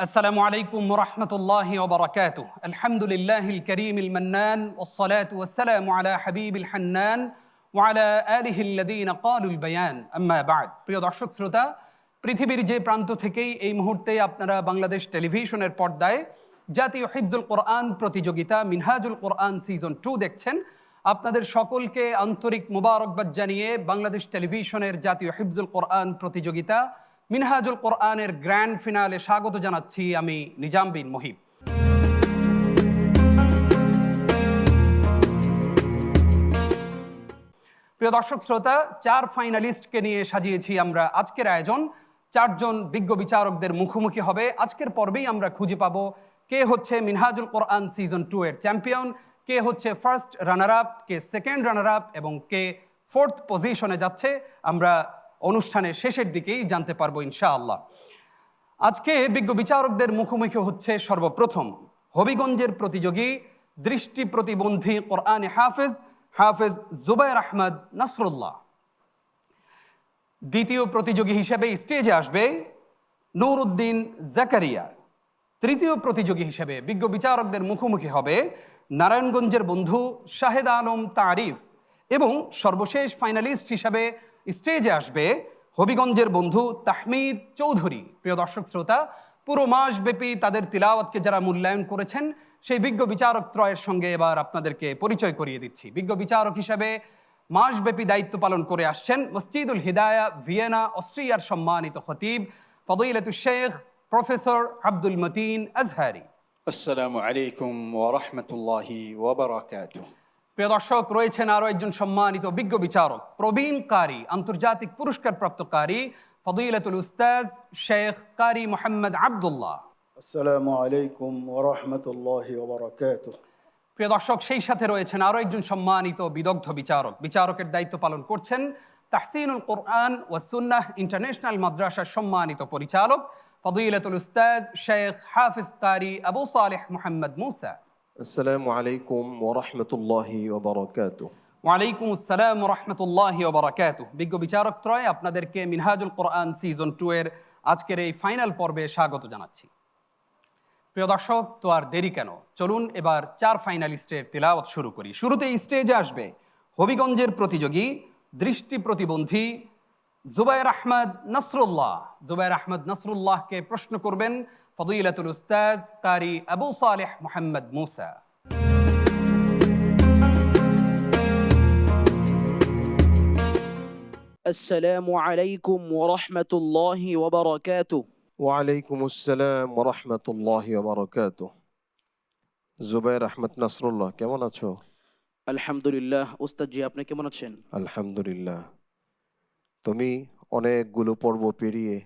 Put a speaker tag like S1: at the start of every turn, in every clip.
S1: السلام عليكم ورحمة الله وبركاته. الحمد لله الكريم المنان والصلاة والسلام على حبيب الحنان وعلى آله الذين قالوا البيان أما بعد. প্রিয় দর্শক শ্রোতা, পৃথিবীর যে প্রান্ত থেকেই এই মুহূর্তে আপনারা বাংলাদেশ টেলিভিশনের পর্দায় জাতীয় হিফজুল কোরআন প্রতিযোগিতা মিনহাজুল কোরআন সিজন 2 দেখছেন, আপনাদের সকলকে আন্তরিক মোবারকবাদ জানিয়ে বাংলাদেশ টেলিভিশনের জাতীয় হিফজুল কোরআন প্রতিযোগিতা মিনহাজুল কোরআনের গ্র্যান্ড ফিনালে স্বাগত জানাচ্ছি আমি নিজাম বিন মুহিব। প্রিয় দর্শক শ্রোতা, 4 ফাইনালিস্টকে নিয়ে সাজিয়েছি আমরা আজকের আয়োজন। 4 জন বিজ্ঞ বিচারকদের মুখোমুখি হবে। আজকের পর্বেই আমরা খুঁজে পাবো কে হচ্ছে মিনহাজুল কোরআন সিজন 2 এর চ্যাম্পিয়ন, কে হচ্ছে ফার্স্ট রানার আপ, কে সেকেন্ড রানার আপ এবং কে 4th পজিশনে যাচ্ছে। আমরা অনুষ্ঠানের শেষের দিকেই জানতে পারবো ইনশাআল্লাহ। আজকে বিজ্ঞ বিচারকদের মুখোমুখি হচ্ছে সর্বপ্রথম হবিগঞ্জের প্রতিযোগী দৃষ্টি প্রতিবন্ধী কোরআনে হাফেজ জুবায়ের আহমদ নাসরুল্লাহ। দ্বিতীয় প্রতিযোগী হিসেবে স্টেজে আসবে নুরউদ্দিন জাকারিয়া। তৃতীয় প্রতিযোগী হিসেবে বিজ্ঞ বিচারকদের মুখোমুখি হবে নারায়ণগঞ্জের বন্ধু শাহেদ আলম তারিফ। এবং সর্বশেষ ফাইনালিস্ট হিসাবে স্টেজে আসবে হবিগঞ্জের বন্ধু তাহমিদ চৌধুরী। প্রিয় দর্শক শ্রোতা, পুরো মাসব্যাপী তাদের তিলাওয়াতকে যারা মূল্যায়ন করেছেন সেই বিজ্ঞ বিচারক ত্রয়ের সঙ্গে এবার আপনাদেরকে পরিচয় করিয়ে দিচ্ছি। বিজ্ঞ বিচারক হিসেবে মাসব্যাপী দায়িত্ব পালন করে আসছেন মসজিদুল হিদায়া, ভিয়েনা, অস্ট্রিয়ার সম্মানিত খতিব ফদিলাতুশ শেখ প্রফেসর আব্দুল মতিন আজহারি।
S2: আসসালামু আলাইকুম ওয়া রাহমাতুল্লাহি ওয়া বারাকাতুহু।
S1: প্রিয় দর্শক, রয়েছেন আরো একজন সম্মানিত বিজ্ঞ বিচারক, প্রবীণ কারি, আন্তর্জাতিক পুরস্কার প্রাপ্তকারী ফদিলাতুল উস্তাজ শেখ কারি মোহাম্মদ আব্দুল্লাহ।
S3: আসসালামু আলাইকুম ওয়া রাহমাতুল্লাহি ওয়া বারাকাতুহু।
S1: প্রিয় দর্শক, সেই সাথে রয়েছেন আরো একজন সম্মানিত বিদগ্ধ বিচারকের দায়িত্ব পালন করছেন তাহসিনুল কোরআন ওয়া সুন্নাহ ইন্টারন্যাশনাল মাদ্রাসার সম্মানিত পরিচালক ফদিলাতুল উস্তাজ শেখ হাফিজ কারি আবু সালেহ মোহাম্মদ মুসা।
S4: আসসালামু আলাইকুম ওয়া রাহমাতুল্লাহি ওয়া বারাকাতুহু।
S1: ওয়ালাইকুম আসসালাম ওয়া রাহমাতুল্লাহি ওয়া বারাকাতুহু। বিজ্ঞ বিচারক ত্রয় আপনাদেরকে মিনহাজুল কোরআন সিজন 2 এর আজকের এই ফাইনাল পর্বে স্বাগত জানাচ্ছি। প্রিয় দর্শক, তো আর দেরি কেন, চলুন এবার 4 ফাইনালিস্টের তিলাওয়াত শুরু করি। শুরুতেই স্টেজে আসবে হবিগঞ্জের প্রতিযোগী দৃষ্টি প্রতিবন্ধী জুবায়ের আহমদ নাসরুল্লাহ। জুবায়ের আহমদ নাসরুল্লাহকে প্রশ্ন করবেন ফদিলাতুল উস্তাজ কারি আবু সালেহ মোহাম্মদ মুসা।
S5: আসসালামু আলাইকুম ওয়া রাহমাতুল্লাহি ওয়া বারাকাতুহু।
S4: ওয়া আলাইকুম আসসালাম ওয়া রাহমাতুল্লাহি ওয়া বারাকাতুহু। জুবায়ের আহমদ নাসরুল্লাহ, কেমন আছো?
S5: আলহামদুলিল্লাহ। উস্তাদ জি, আপনি কেমন আছেন?
S4: আলহামদুলিল্লাহ। তুমি অনেকগুলো পর্ব পেরিয়ে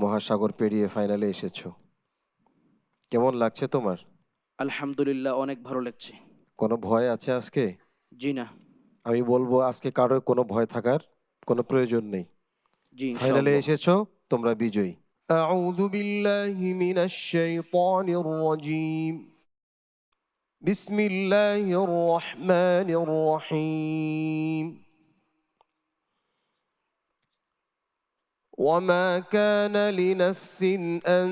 S4: মহাসাগর পেরিয়ে ফাইনালে এসেছো, কেমন লাগছে তোমার?
S5: আলহামদুলিল্লাহ, অনেক ভালো লাগছে।
S4: কোনো ভয় আছে আজকে?
S5: জি না।
S4: আমি বলবো আজকে কারো কোনো ভয় থাকার কোনো প্রয়োজন নেই।
S5: জি,
S4: ফাইনালে
S5: ইনশাআল্লাহ।
S4: এসেছো, তোমরা বিজয়ী। আউযু বিল্লাহি মিনাশ শাইতানির রাজীম। বিসমিল্লাহির রহমানির রহিম। وما كان لنفس أن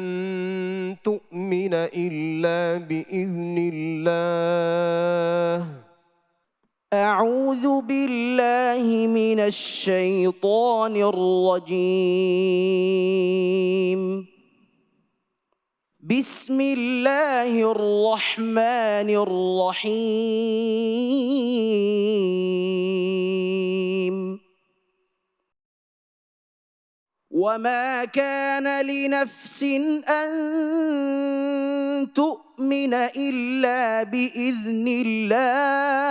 S4: تؤمن إلا بإذن الله.
S5: أعوذ بالله من الشيطان الرجيم. بسم الله الرحمن الرحيم. وما كان لنفس أن تؤمن إلا بإذن الله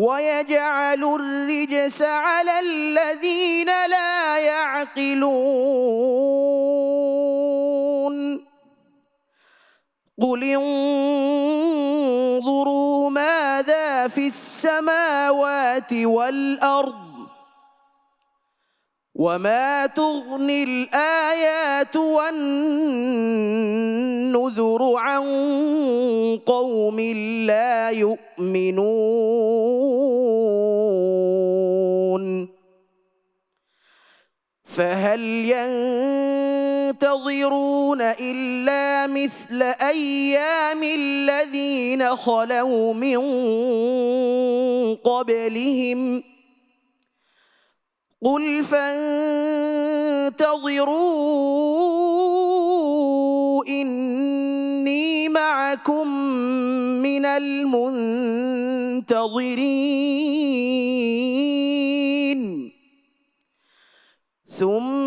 S5: ويجعل الرجس على الذين لا يعقلون. قل انظروا ماذا في السماوات والأرض وما تغني الآيات والنذر عن قوم لا يؤمنون. فهل ينتظرون إلا مثل أيام الذين خلوا من قبلهم قل فانتظروا إني معكم من المنتظرين ثم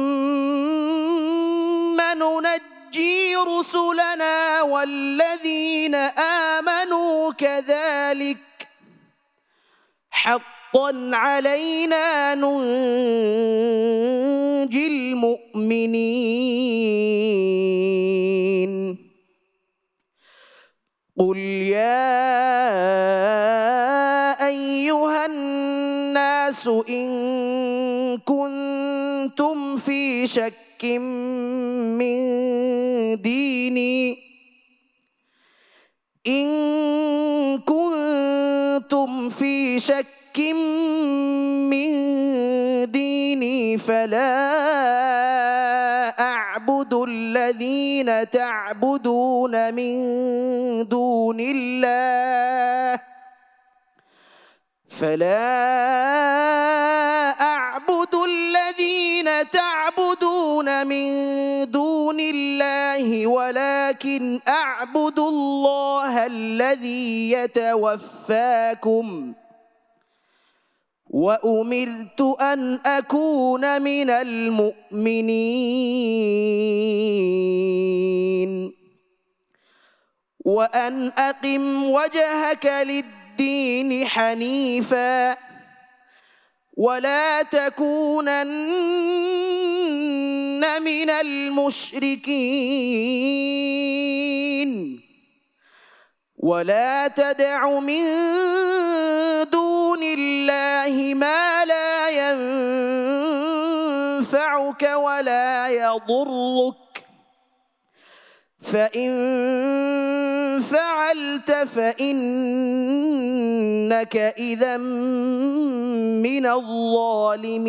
S5: ننجي رسلنا والذين آمنوا كذلك حقا علينا ننجي المؤمنين قل يا أيها الناس إن كنتم في شك من ديني إن كنتم في شك من ديني فلا أعبد الذين تعبدون من دون الله فلا أعبد الذين تعبدون من دون الله ولكن أعبد الله الذي يتوفاكم وأمرت أن أكون من المؤمنين وأن أقم وجهك للدين حنيفا ولا تكونن من المشركين ولا تدع من دون الله ما لا ينفعك ولا يضرك فإن فعلت فإنك إذا من الظالمين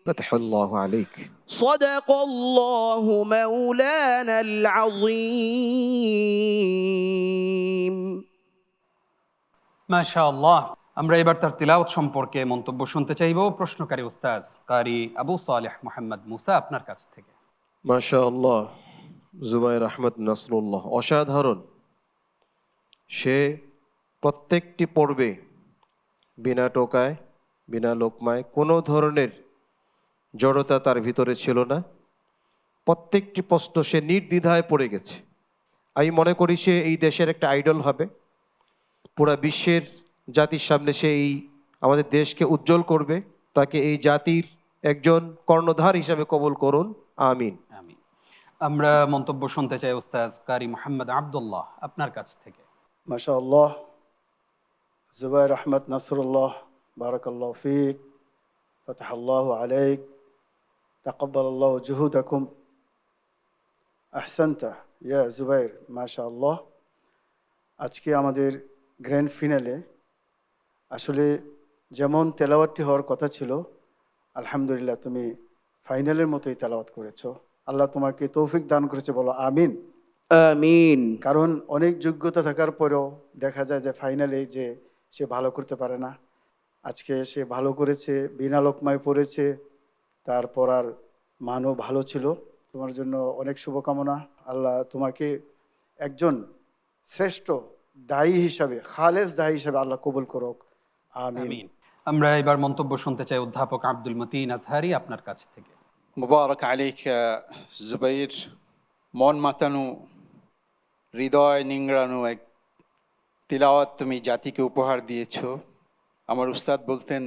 S4: فتح الله عليك.
S5: صدق الله مولانا العظيم
S1: মাশাআল্লাহ। আমরা এবার তার তিলাওয়াত সম্পর্কে মন্তব্য শুনতে চাইব। প্রশ্নকারী উস্তাজ কারি আবু সালেহ মোহাম্মদ মুসা আপনার কাছ থেকে।
S4: মাশাআল্লাহ, জুবাইর আহমদ নাসরুল্লাহ অসাধারণ। সে প্রত্যেকটি পর্বে বিনা টোকায় বিনা লোকমায় কোনো ধরনের জড়তা তার ভিতরে ছিল না। প্রত্যেকটি প্রশ্ন সে নির্দ্বিধায় পড়ে গেছে। আমি মনে করি সে এই দেশের একটা আইডল হবে। পুরা বিশ্বের জাতির সামনে সে এই আমাদের দেশকে উজ্জ্বল করবে। তাকে এই জাতির একজন কর্ণধার হিসাবে কবুল করুন, আমিন।
S1: আমিন। আমরা মন্তব্য শুনতে চাই উস্তাজ কারি মোহাম্মদ আব্দুল্লাহ আপনার কাছ থেকে।
S3: মাশাআল্লাহ, জুবাইর আহমদ নাসরুল্লাহ, বারাকাল্লাহু ফিক, ফাতাহাল্লাহু আলাইক, তাকাব্বালাল্লাহু জুহুদাকুম, আহসানতা ইয়া জুবাইর। মাশাআল্লাহ, আজকে আমাদের গ্র্যান্ড ফিনালে আসলে যেমন তেলাওয়াতটি হওয়ার কথা ছিল, আলহামদুলিল্লাহ তুমি ফাইনালের মতোই তেলাওয়াত করেছো। আল্লাহ তোমাকে তৌফিক দান করেছে, বলো আমিন।
S5: আমিন।
S3: কারণ অনেক যোগ্যতা থাকার পরেও দেখা যায় যে ফাইনালে যে সে ভালো করতে পারে না। আজকে সে ভালো করেছে, বিনা লোকমায় পড়েছে, তারপর আর মানও ভালো ছিল। তোমার জন্য অনেক শুভকামনা। আল্লাহ তোমাকে একজন শ্রেষ্ঠ দায়ী হিসাবে, খালেস দায়ী হিসাবে আল্লাহ কবুল করুক, আমিন।
S1: আমিন। আমরা এবার মন্তব্য শুনতে চাই অধ্যাপক আব্দুল মতিন আজহারি আপনার কাছ থেকে।
S2: মুবারক আলাইক জুবাইর। মন মাতানো, হৃদয় নিংড়ানো এক তিলাওয়াত তুমি জাতিকে উপহার দিয়েছ। আমার উস্তাদ বলতেন,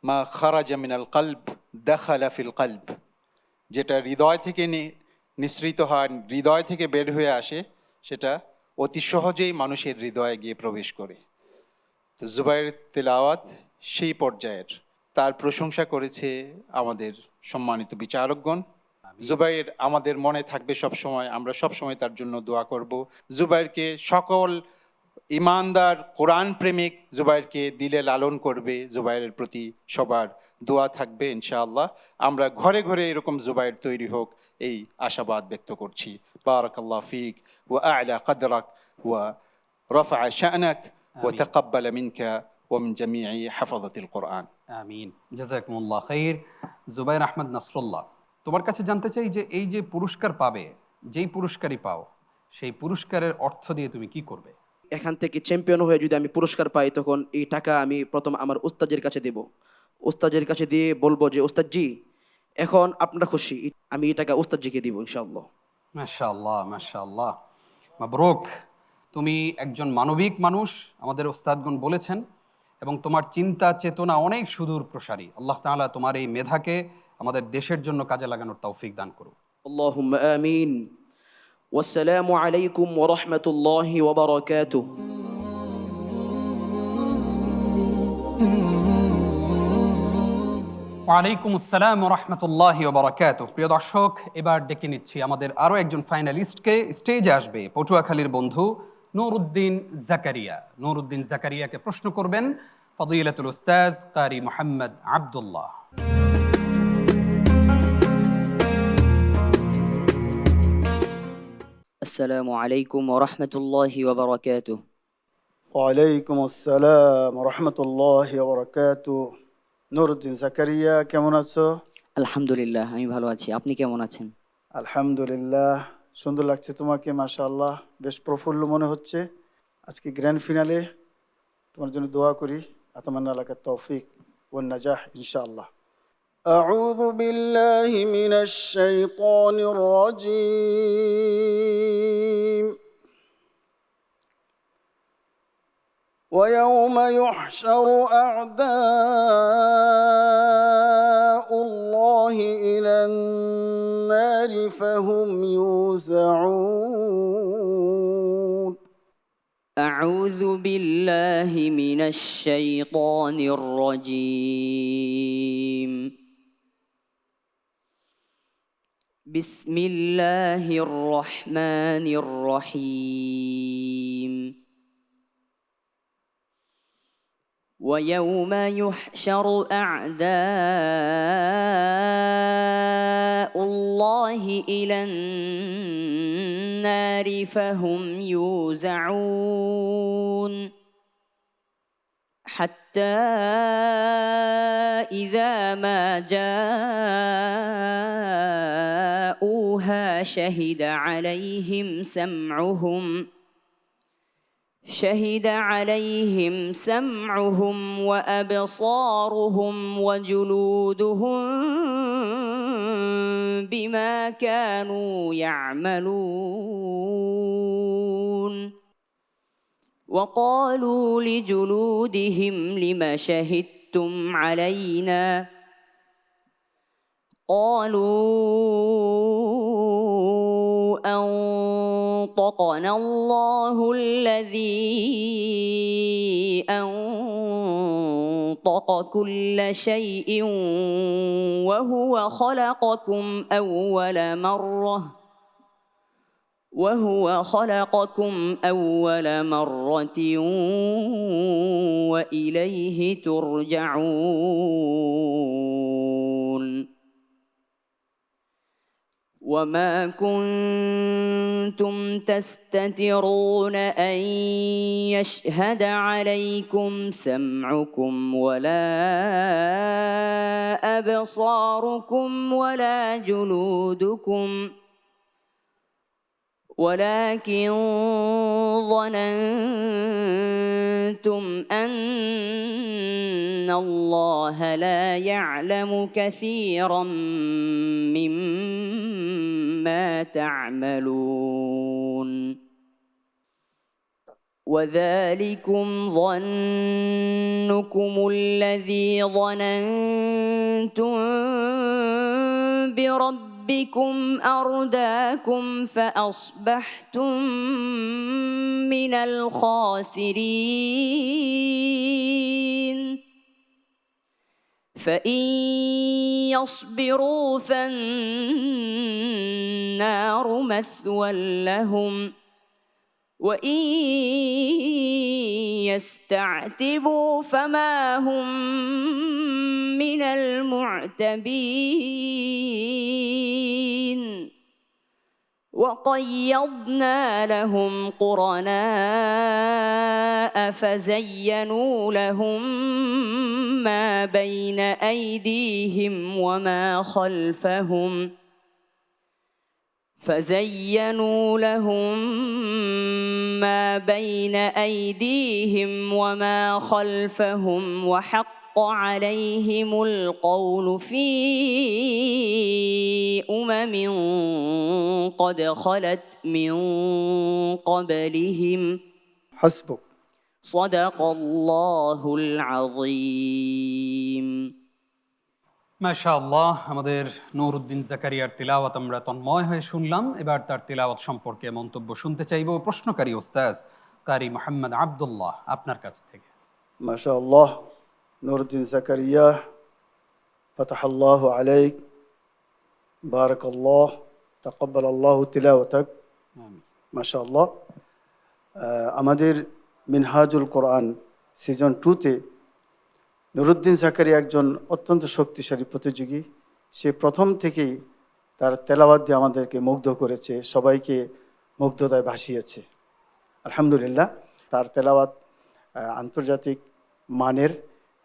S2: মা খারাজা মিনাল কলব দাখালা ফিল কলব। যেটা হৃদয় থেকে নিঃসৃত হয়, হৃদয় থেকে বের হয়ে আসে, সেটা অতি সহজেই মানুষের হৃদয়ে গিয়ে প্রবেশ করে। তো জুবাইর তিলাওয়াত সেই পর্যায়ের। তার প্রশংসা করেছে আমাদের সম্মানিত বিচারকগণ। জুবাইর আমাদের মনে থাকবে সব সময়, আমরা সব সময় তার জন্য দোয়া করব। জুবাইরকে সকল ইমানদার কোরআন প্রেমিক জুবাইরকে দিলে লালন করবে। জুবাইরের প্রতি সবার দোয়া থাকবে ইনশাআল্লাহ। আমরা ঘরে ঘরে এরকম জুবাইর তৈরি হোক এই আশাবাদ ব্যক্ত করছি। বারাকাল্লাহ ফিক ওয়া আ'লা কদরাক ওয়া রাফা শা'নাক ওয়া তাকাব্বালা মিনকা ওয়া মিন জামিই হাফাযাতিল কোরআন।
S1: আমিন, জাযাকুমুল্লাহ খাইর। জুবাইর আহমদ নাসরুল্লাহ, তোমার কাছে জানতে চাই যে এই যে পুরস্কার পাবে, যেই পুরস্কারই পাও, সেই পুরস্কারের অর্থ দিয়ে তুমি কি করবে?
S5: এখান থেকে চ্যাম্পিয়ন হয়ে যদি আমি পুরস্কার পাই, তখন এই টাকা আমি প্রথম আমার উস্তাদের কাছে দেব। উস্তাদের কাছে দিয়ে বলবো যে উস্তাদজি, এখন আপনারা খুশি, আমি এই টাকা উস্তাদজিকে দিব ইনশাআল্লাহ।
S1: মাশাআল্লাহ, মাশাআল্লাহ, মাবরুক। তুমি একজন মানবিক মানুষ, আমাদের ওস্তাদগণ বলেছেন, এবং তোমার চিন্তা চেতনা অনেক সুদূর প্রসারী। আল্লাহ তাআলা তোমার এই মেধাকে আমাদের দেশের জন্য কাজে লাগানোর তৌফিক দান করুন।
S5: আল্লাহুম্মা আমিন। ওয়াসসালামু আলাইকুম ওয়া রাহমাতুল্লাহি ওয়া বারাকাতুহু।
S1: ওয়ালাইকুম আসসালাম রহমতুল্লাহি ওয়া বারাকাতুহু। প্রিয় দর্শক, এবার ডেকে নিচ্ছি আমাদের আরও একজন ফাইনালিস্টকে। স্টেজে আসবে পটুয়াখালীর বন্ধু নুরউদ্দিন জাকারিয়া। নুরউদ্দিন জাকারিয়াকে প্রশ্ন করবেন ফদিলাতুল উস্তাজ কারি মুহাম্মদ আব্দুল্লাহ।
S6: আসসালামু আলাইকুম ওয়া রাহমাতুল্লাহি ওয়া বারাকাতুহু।
S3: ওয়ালাইকুম আসসালাম রহমতুল্লাহ বরকাতু। নুরউদ্দিন জাকারিয়া, কেমন আছো?
S6: আলহামদুলিল্লাহ, আমি ভালো আছি। আপনি কেমন আছেন?
S3: আলহামদুলিল্লাহ, সুন্দর লাগছে তোমাকে, মাশাআল্লাহ, বেশ প্রফুল্ল মনে হচ্ছে। আজকে গ্র্যান্ড ফিনালে, তোমার জন্য দোয়া করি, আতামান্না লাকা তৌফিক ওয়ান নাজাহ ইনশাআল্লাহ। আউযু বিল্লাহি মিনাশ শাইতানির রাজীম। ويوم يحشر أعداء الله إلى النار فهم يوزعون.
S6: أعوذ بالله من الشيطان الرجيم. بسم الله الرحمن الرحيم. ويوم يحشر أعداء الله إلى النار فهم يوزعون حتى إذا ما جاءوها شهد عليهم سمعهم وأبصارهم وجلودهم بما كانوا يعملون. وقالوا لجلودهم لم شهدتم علينا؟ قالوا أنطقنا الله الذي أنطق كل شيء وهو خلقكم أول مرة وإليه ترجعون. وما كنتم تستترون أن يشهد عليكم سمعكم ولا أبصاركم ولا جلودكم ولكن ظننتم أن الله لا يعلم كثيرا مما تعملون. وذلكم ظنكم الذي ظننتم بربكم أرداكم فأصبحتم من الخاسرين. فإن يصبروا فالنار مثوى لهم وإن يستعتبوا فما هم من المعتبين وقيضنا لهم قرناء فزينوا لهم ما بين أيديهم وما خلفهم وحق عليهم القول في قد خلت من قبلهم
S3: হাসবুক।
S6: صدق الله العظيم
S1: মাশাআল্লাহ, আমাদের নূরউদ্দিন জাকারিয়ার তিলাওয়াত আমরা তন্ময় হয়ে শুনলাম। এবার তার তিলাওয়াত সম্পর্কে মন্তব্য শুনতে চাইব প্রশ্নকারী ওস্তাজ কারি মোহাম্মদ আব্দুল্লাহ আপনার কাছ থেকে।
S3: মাশাআল্লাহ, নুরউদ্দিন জাকারিয়া, ফাতাহাল্লাহু আলাইক, বারাকাল্লাহ, তাকাব্বালাল্লাহু তিলাওয়াতাক।
S1: আমিন।
S3: মাশাআল্লাহ। আমাদের মিনহাজুল কোরআন সিজন 2-তে নুরউদ্দিন জাকারিয়া একজন অত্যন্ত শক্তিশালী প্রতিযোগী। সে প্রথম থেকেই তার তেলাওয়াত দিয়ে আমাদেরকে মুগ্ধ করেছে, সবাইকে মুগ্ধতায় ভাসিয়েছে। আলহামদুলিল্লাহ, তার তেলাওয়াত আন্তর্জাতিক মানের,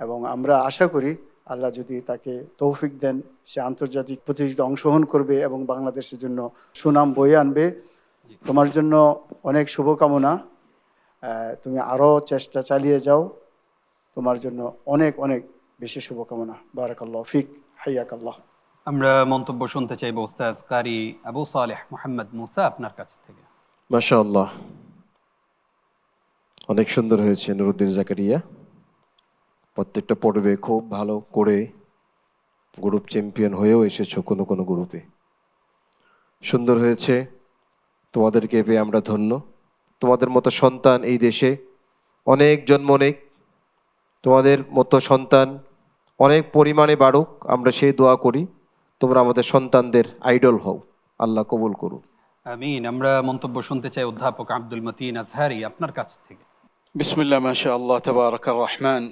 S3: এবং আমরা আশা করি আল্লাহ যদি তাকে তৌফিক দেন, সে আন্তর্জাতিক প্রতিযোগিতায় অংশগ্রহণ করবে এবং বাংলাদেশের জন্য সুনাম বয়ে আনবে। তোমার জন্য অনেক শুভকামনা, তুমি আরও চেষ্টা চালিয়ে যাও। তোমার জন্য অনেক অনেক বেশি শুভকামনা। বারাকাল্লাহ ফিক, হাইয়াকাল্লাহ।
S1: আমরা মন্তব্য শুনতে চাইব ওস্তাজ কারি আবু সালেহ মোহাম্মদ মুসা আপনার কাছ থেকে।
S4: মাশাআল্লাহ, অনেক সুন্দর হয়েছে নুরউদ্দিন জাকারিয়া। প্রত্যেকটা পর্বে খুব ভালো করে গ্রুপ চ্যাম্পিয়ন হয়েও এসেছো কোনো কোনো গ্রুপে। সুন্দর হয়েছে, তোমাদেরকে পেয়ে আমরা ধন্য। তোমাদের মতো সন্তান এই দেশে অনেক জন্ম নেই, তোমাদের মতো সন্তান অনেক পরিমাণে বাড়ুক, আমরা সেই দোয়া করি। তোমরা আমাদের সন্তানদের আইডল হও, আল্লাহ কবুল করুন।
S1: আমিন। আমরা মন্তব্য শুনতে চাই অধ্যাপক আব্দুল মতিন আজহারি আপনার কাছ থেকে।
S2: বিসমিল্লাহ, মাশাআল্লাহ, তাবারাকার রহমান।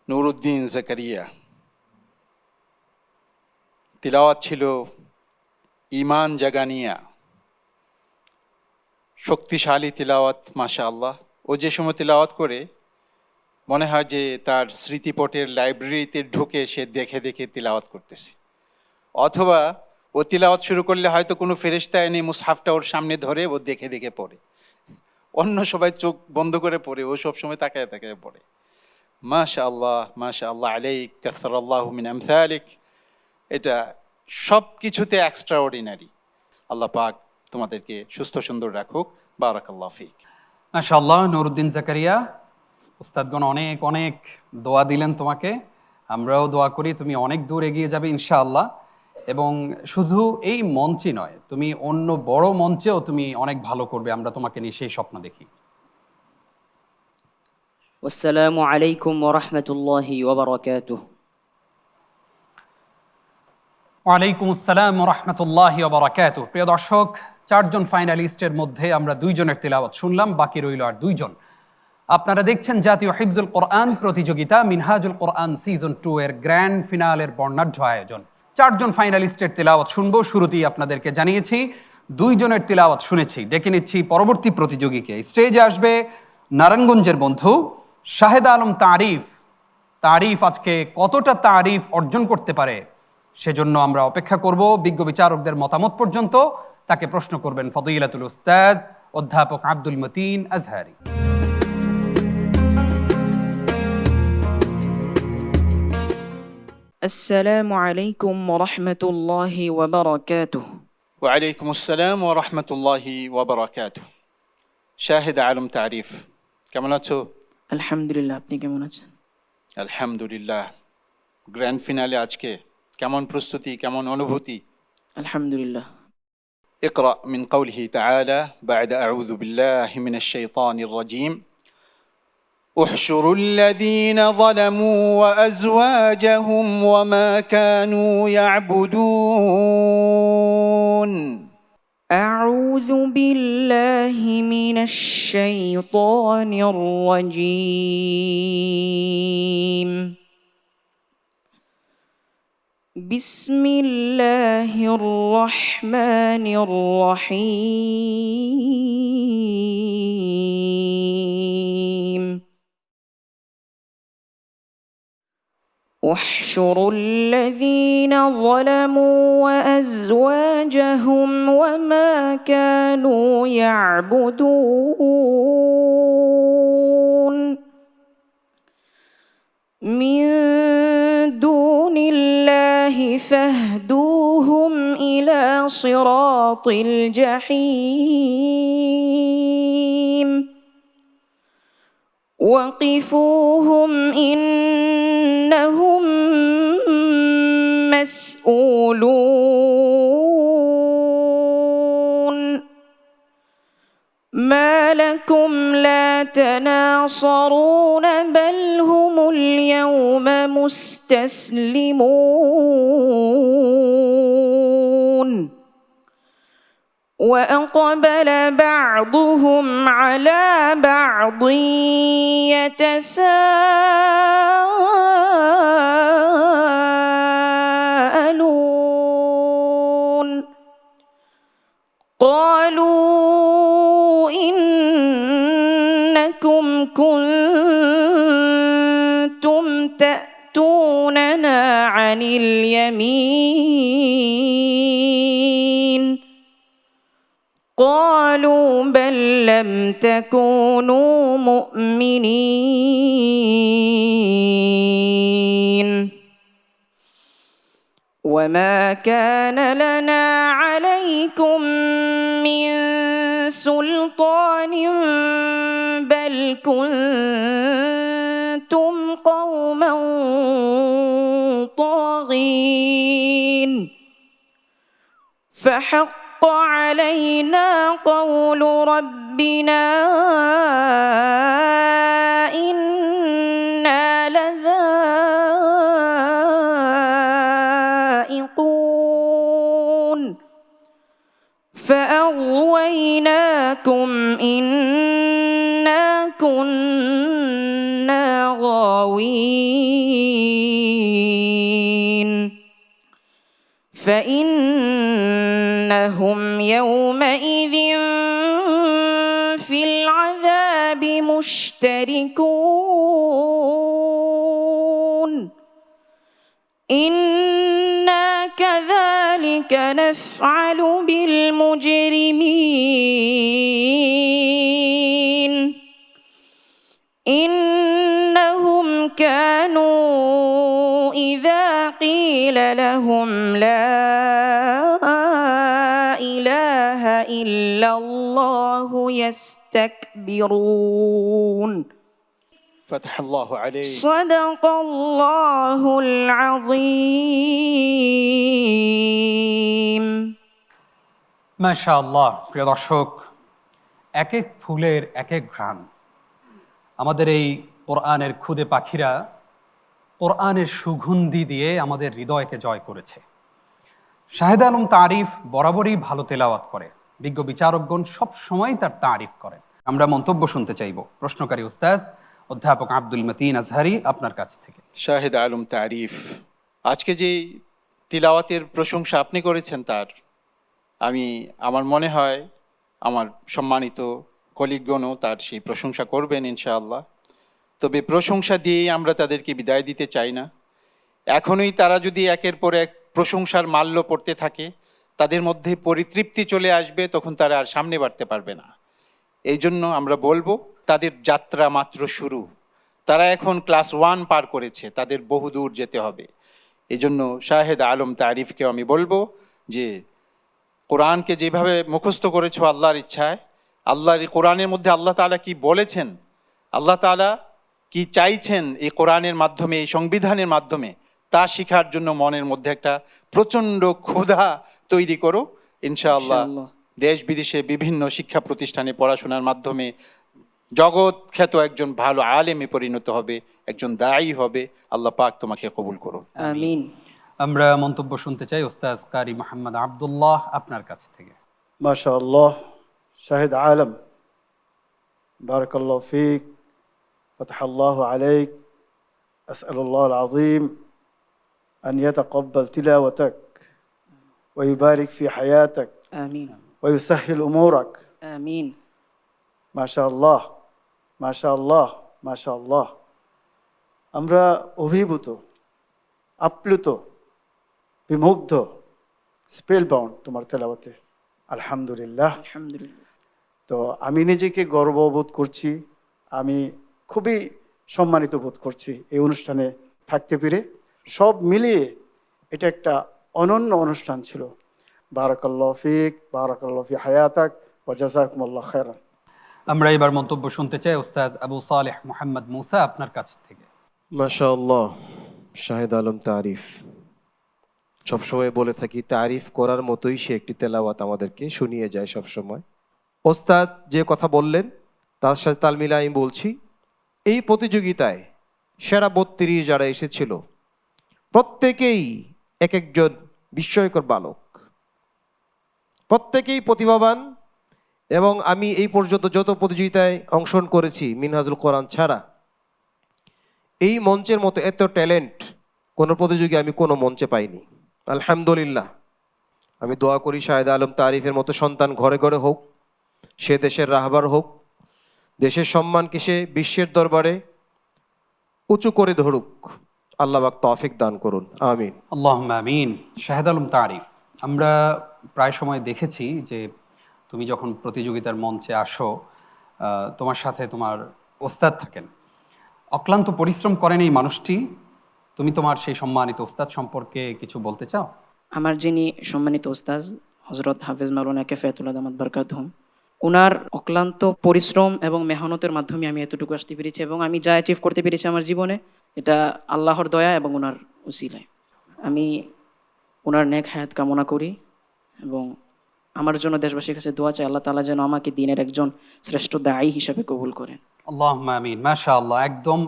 S2: নুরউদ্দিন জাকারিয়া তিলাওয়াত ছিল ঈমান জাগানিয়া, শক্তিশালী তিলাওয়াত। মাশাআল্লাহ, ও যে সময় তিলাওয়াত করে মনে হয় যে তার স্মৃতিপটের লাইব্রেরিতে ঢুকে সে দেখে দেখে তিলাওয়াত করতেছে, অথবা ও তিলাওয়াত শুরু করলে হয়তো কোনো ফেরেশতা এনে মুসহাফটা ওর সামনে ধরে ও দেখে দেখে পড়ে। অন্য সবাই চোখ বন্ধ করে পড়ে, ও সব সময় তাকায় তাকায় পড়ে। মাশাআল্লাহ, মাশাআল্লাহ আলাইক, কাসরাল্লাহু মিন আমসালিক। এটা সব কিছুতে এক্সট্রা অর্ডিনারি। আল্লাহ পাক তোমাদেরকে সুস্থ সুন্দর রাখুক। বারাকাল্লাহ ফিক।
S1: মাশাআল্লাহ, নুরউদ্দিন জাকারিয়া, উস্তাদগণ অনেক অনেক দোয়া দিলেন তোমাকে। আমরাও দোয়া করি তুমি অনেক দূর এগিয়ে যাবে ইনশাআল্লাহ। এবং শুধু এই মঞ্চে নয়, তুমি অন্য বড় মঞ্চেও তুমি অনেক ভালো করবে, আমরা তোমাকে নিয়ে সেই স্বপ্ন দেখি।
S6: والسلام عليكم ورحمة الله وبركاته
S1: ওয়ালাইকুম আসসালাম রহমতুল্লাহি ওয়া বারাকাতুহু। প্রিয় দর্শক, 4 জন ফাইনালিস্টের মধ্যে আমরা 2 জনের তিলাওয়াত শুনলাম, বাকি রইল আর 2 জন। আপনারা দেখছেন জাতীয় হিফজুল কোরআন প্রতিযোগিতা মিনহাজুল কোরআন সিজন 2 এর গ্র্যান্ড ফিনালের বর্ণাঢ্য আয়োজন। 4 জন ফাইনালিস্টের তিলাওয়াত শুনবো। শুরুতেই আপনাদেরকে জানিয়েছি 2 জনের তিলাওয়াত শুনেছি, ডেকে নিচ্ছি পরবর্তী প্রতিযোগীকে। স্টেজে আসবে নারায়ণগঞ্জের বন্ধু শাহেদ আলম তারিফ। তারিফ আজকে কতটা তারিফ অর্জন করতে পারে সেজন্য আমরা অপেক্ষা করব বিজ্ঞ বিচারকদের মতামত পর্যন্ত। তাকে প্রশ্ন করবেন ফদিলাতুল উস্তাজ অধ্যাপক আব্দুল মতিন আজহারি।
S5: আসসালামু আলাইকুম ওয়া রাহমাতুল্লাহি ওয়া বারাকাতুহু।
S2: ওয়ালাইকুম আসসালাম ওয়া রাহমাতুল্লাহি ওয়া বারাকাতুহু। শাহেদ আলম তারিফ, কেমন আছো?
S5: আলহামদুলিল্লাহ, আপনি কেমন আছেন?
S2: আলহামদুলিল্লাহ। গ্র্যান্ড ফিনালে আজকে কেমন প্রস্তুতি, কেমন অনুভূতি?
S5: আলহামদুলিল্লাহ।
S2: اقرأ من قوله تعالى بعد أعوذ بالله من الشيطان الرجيم احشروا الذين ظلموا وأزواجهم وما كانوا يعبدون
S5: أعوذ
S7: أعوذ بالله من الشيطان الرجيم بسم الله الرحمن الرحيم احشروا الذين ظلموا وأزواجهم وما كانوا يعبدون من دون الله فاهدوهم إلى صراط الجحيم وقفوهم إنهم مسؤولون ما لكم لا تناصرون بل هم اليوم مستسلمون وأقبل بعضهم على بعض يتساءلون قالوا إنكم كنتم تأتوننا عن اليمين قالوا بل لم تكونوا مؤمنين وما كان لنا عليكم من سلطان بل كنتم قوما طاغين فحق علينا قول ربنا إنا لذائقون فأغويناكم إنا كنا غاوين فإنهم يومئذ في العذاب مشتركون إنا كذلك نفعل بالمجرمين إنهم كانوا إذا قيل لهم لا إله إلا الله يستكبرون
S2: فتح الله عليك
S7: صدق الله العظيم
S1: মাশাআল্লাহ। প্রিয় দর্শক, এক এক ফুলের এক এক ঘ্রাণ। আমাদের এই কোরআনের খুদে পাখিরা কোরআনের সুগন্ধি দিয়ে আমাদের হৃদয়কে জয় করেছে। শাহেদ আলম তারিফ বরাবরই ভালো তেলাওয়াত করে, বিজ্ঞ বিচারকগণ সব সময় তার তারিফ করেন। আমরা মন্তব্য শুনতে চাইব প্রশ্নকারী উস্তাজ অধ্যাপক আব্দুল মতিন আজহারি আপনার কাছ থেকে।
S2: শাহেদ আলম তারিফ, আজকে যে তিলাওয়াতের প্রশংসা আপনি করেছেন তার আমার মনে হয় আমার সম্মানিত কলিগগণও তার সেই প্রশংসা করবেন ইনশাআল্লাহ। তবে প্রশংসা দিয়েই আমরা তাদেরকে বিদায় দিতে চাই না। এখনই তারা যদি একের পর এক প্রশংসার মাল্য পড়তে থাকে, তাদের মধ্যে পরিতৃপ্তি চলে আসবে, তখন তারা আর সামনে বাড়তে পারবে না। এই জন্য আমরা বলবো তাদের যাত্রা মাত্র শুরু। তারা এখন ক্লাস 1 পার করেছে, তাদের বহুদূর যেতে হবে। এই জন্য শাহেদ আলম তারিফকে আমি বলবো যে কোরআনকে যেভাবে মুখস্থ করেছো আল্লাহর ইচ্ছায়, আল্লাহর কোরআনের মধ্যে আল্লাহ তাআলা কি বলেছেন, আল্লাহ তাআলা কি চাইছেন এই কোরআনের মাধ্যমে, এই সংবিধানের মাধ্যমে, তা শেখার জন্য মনের মধ্যে একটা প্রচণ্ড ক্ষুধা তৈরি করো। ইনশাআল্লাহ দেশ বিদেশে বিভিন্ন শিক্ষা প্রতিষ্ঠানে পড়াশোনার মাধ্যমে জগৎ খ্যাত একজন ভালো আলেমে পরিণত হবে, একজন দায়ী হবে। আল্লাহ পাক তোমাকে কবুল করুন,
S7: আমিন।
S1: আমরা মন্তব্য শুনতে চাই ওস্তাদ কারি মোহাম্মদ আব্দুল্লাহ আপনার কাছ থেকে।
S3: ما شاء الله شاهد عالم بارك الله فيك فتح الله عليك أسأل الله العظيم أن يتقبل تلاوتك ويبارك في حياتك
S5: আমিন
S3: ويسهل أمورك
S5: আমিন
S3: ما شاء الله ما شاء الله ما شاء الله আমরা অভিভূত আপ্লুত বিমুগ্ধ স্পেল বাউন্ড তোমার তেলাওয়াতে আলহামদুলিল্লাহ
S5: আলহামদুলিল্লাহ
S3: তো আমি নিজেকে গর্ববোধ করছি আমি খুবই সম্মানিত বোধ করছি এই অনুষ্ঠানে থাকতে পেরে সব মিলিয়ে এটা একটা অনন্য অনুষ্ঠান ছিল বারাকাল্লাহু ফিক বারাকাল্লাহু ফি হায়াতাক ওয়া জাযাকুমুল্লাহু খায়রান
S1: আমরা এবার মন্তব্য শুনতে চাই ওস্তাজ আবু সালেহ মোহাম্মদ মুসা আপনার কাছ থেকে।
S4: মাশাআল্লাহ শাহেদ আলম তারিফ। সবসময় বলে থাকি তারিফ করার মতোই সে একটি তেলাওয়াত আমাদেরকে শুনিয়ে যায় সবসময়। ওস্তাদ যে কথা বললেন তার সাথে তাল মিলিয়ে আমি বলছি, এই প্রতিযোগিতায় সেরা 32 যারা এসেছিল প্রত্যেকেই এক একজন বিস্ময়কর বালক, প্রত্যেকেই প্রতিভাবান। এবং আমি এই পর্যন্ত যত প্রতিযোগিতায় অংশগ্রহণ করেছি মিনহাজুল কোরআন ছাড়া, এই মঞ্চের মতো এত ট্যালেন্ট কোনো প্রতিযোগী আমি কোনো মঞ্চে পাইনি। আলহামদুলিল্লাহ, আমি দোয়া করি শাহেদ আলম তারিফের মতো সন্তান ঘরে ঘরে হোক, সে দেশের রাহবার হোক, দেশের সম্মানকে সে বিশ্বের দরবারে উঁচু করে ধরুক। আল্লাহ পাক তৌফিক দান করুন, আমিন।
S1: আল্লাহুম্মা আমিন। শাহেদ আলম তারিফ, আমরা প্রায় সময় দেখেছি যে তুমি যখন প্রতিযোগিতার মঞ্চে আসো তোমার সাথে তোমার ওস্তাদ থাকেন, অক্লান্ত পরিশ্রম করেন এই মানুষটি। তুমি তোমার সেই সম্মানিত ওস্তাদ সম্পর্কে কিছু বলতে চাও?
S5: আমার যিনি সম্মানিত ওস্তাজ হযরত হাফেজ মাওলানা কিফায়াতুল্লাহ দামাত বারাকাতুহুম, ওনার অক্লান্ত পরিশ্রম এবং মেহনতের মাধ্যমে আমি এতটুকু আসতে পেরেছি এবং আমি যা অ্যাচিভ করতে পেরেছি আমার জীবনে, এটা আল্লাহর দয়া এবং ওনার উসিলায়। আমি ওনার নেক হায়াত কামনা করি এবং আমার জন্য দেশবাসীর কাছে দোয়া চাই আল্লাহ তাআলা যেন আমাকে দ্বীনের একজন শ্রেষ্ঠ দায়ী হিসেবে কবুল করেন।
S1: আল্লাহুম্মা আমিন। মাশাআল্লাহ, একদম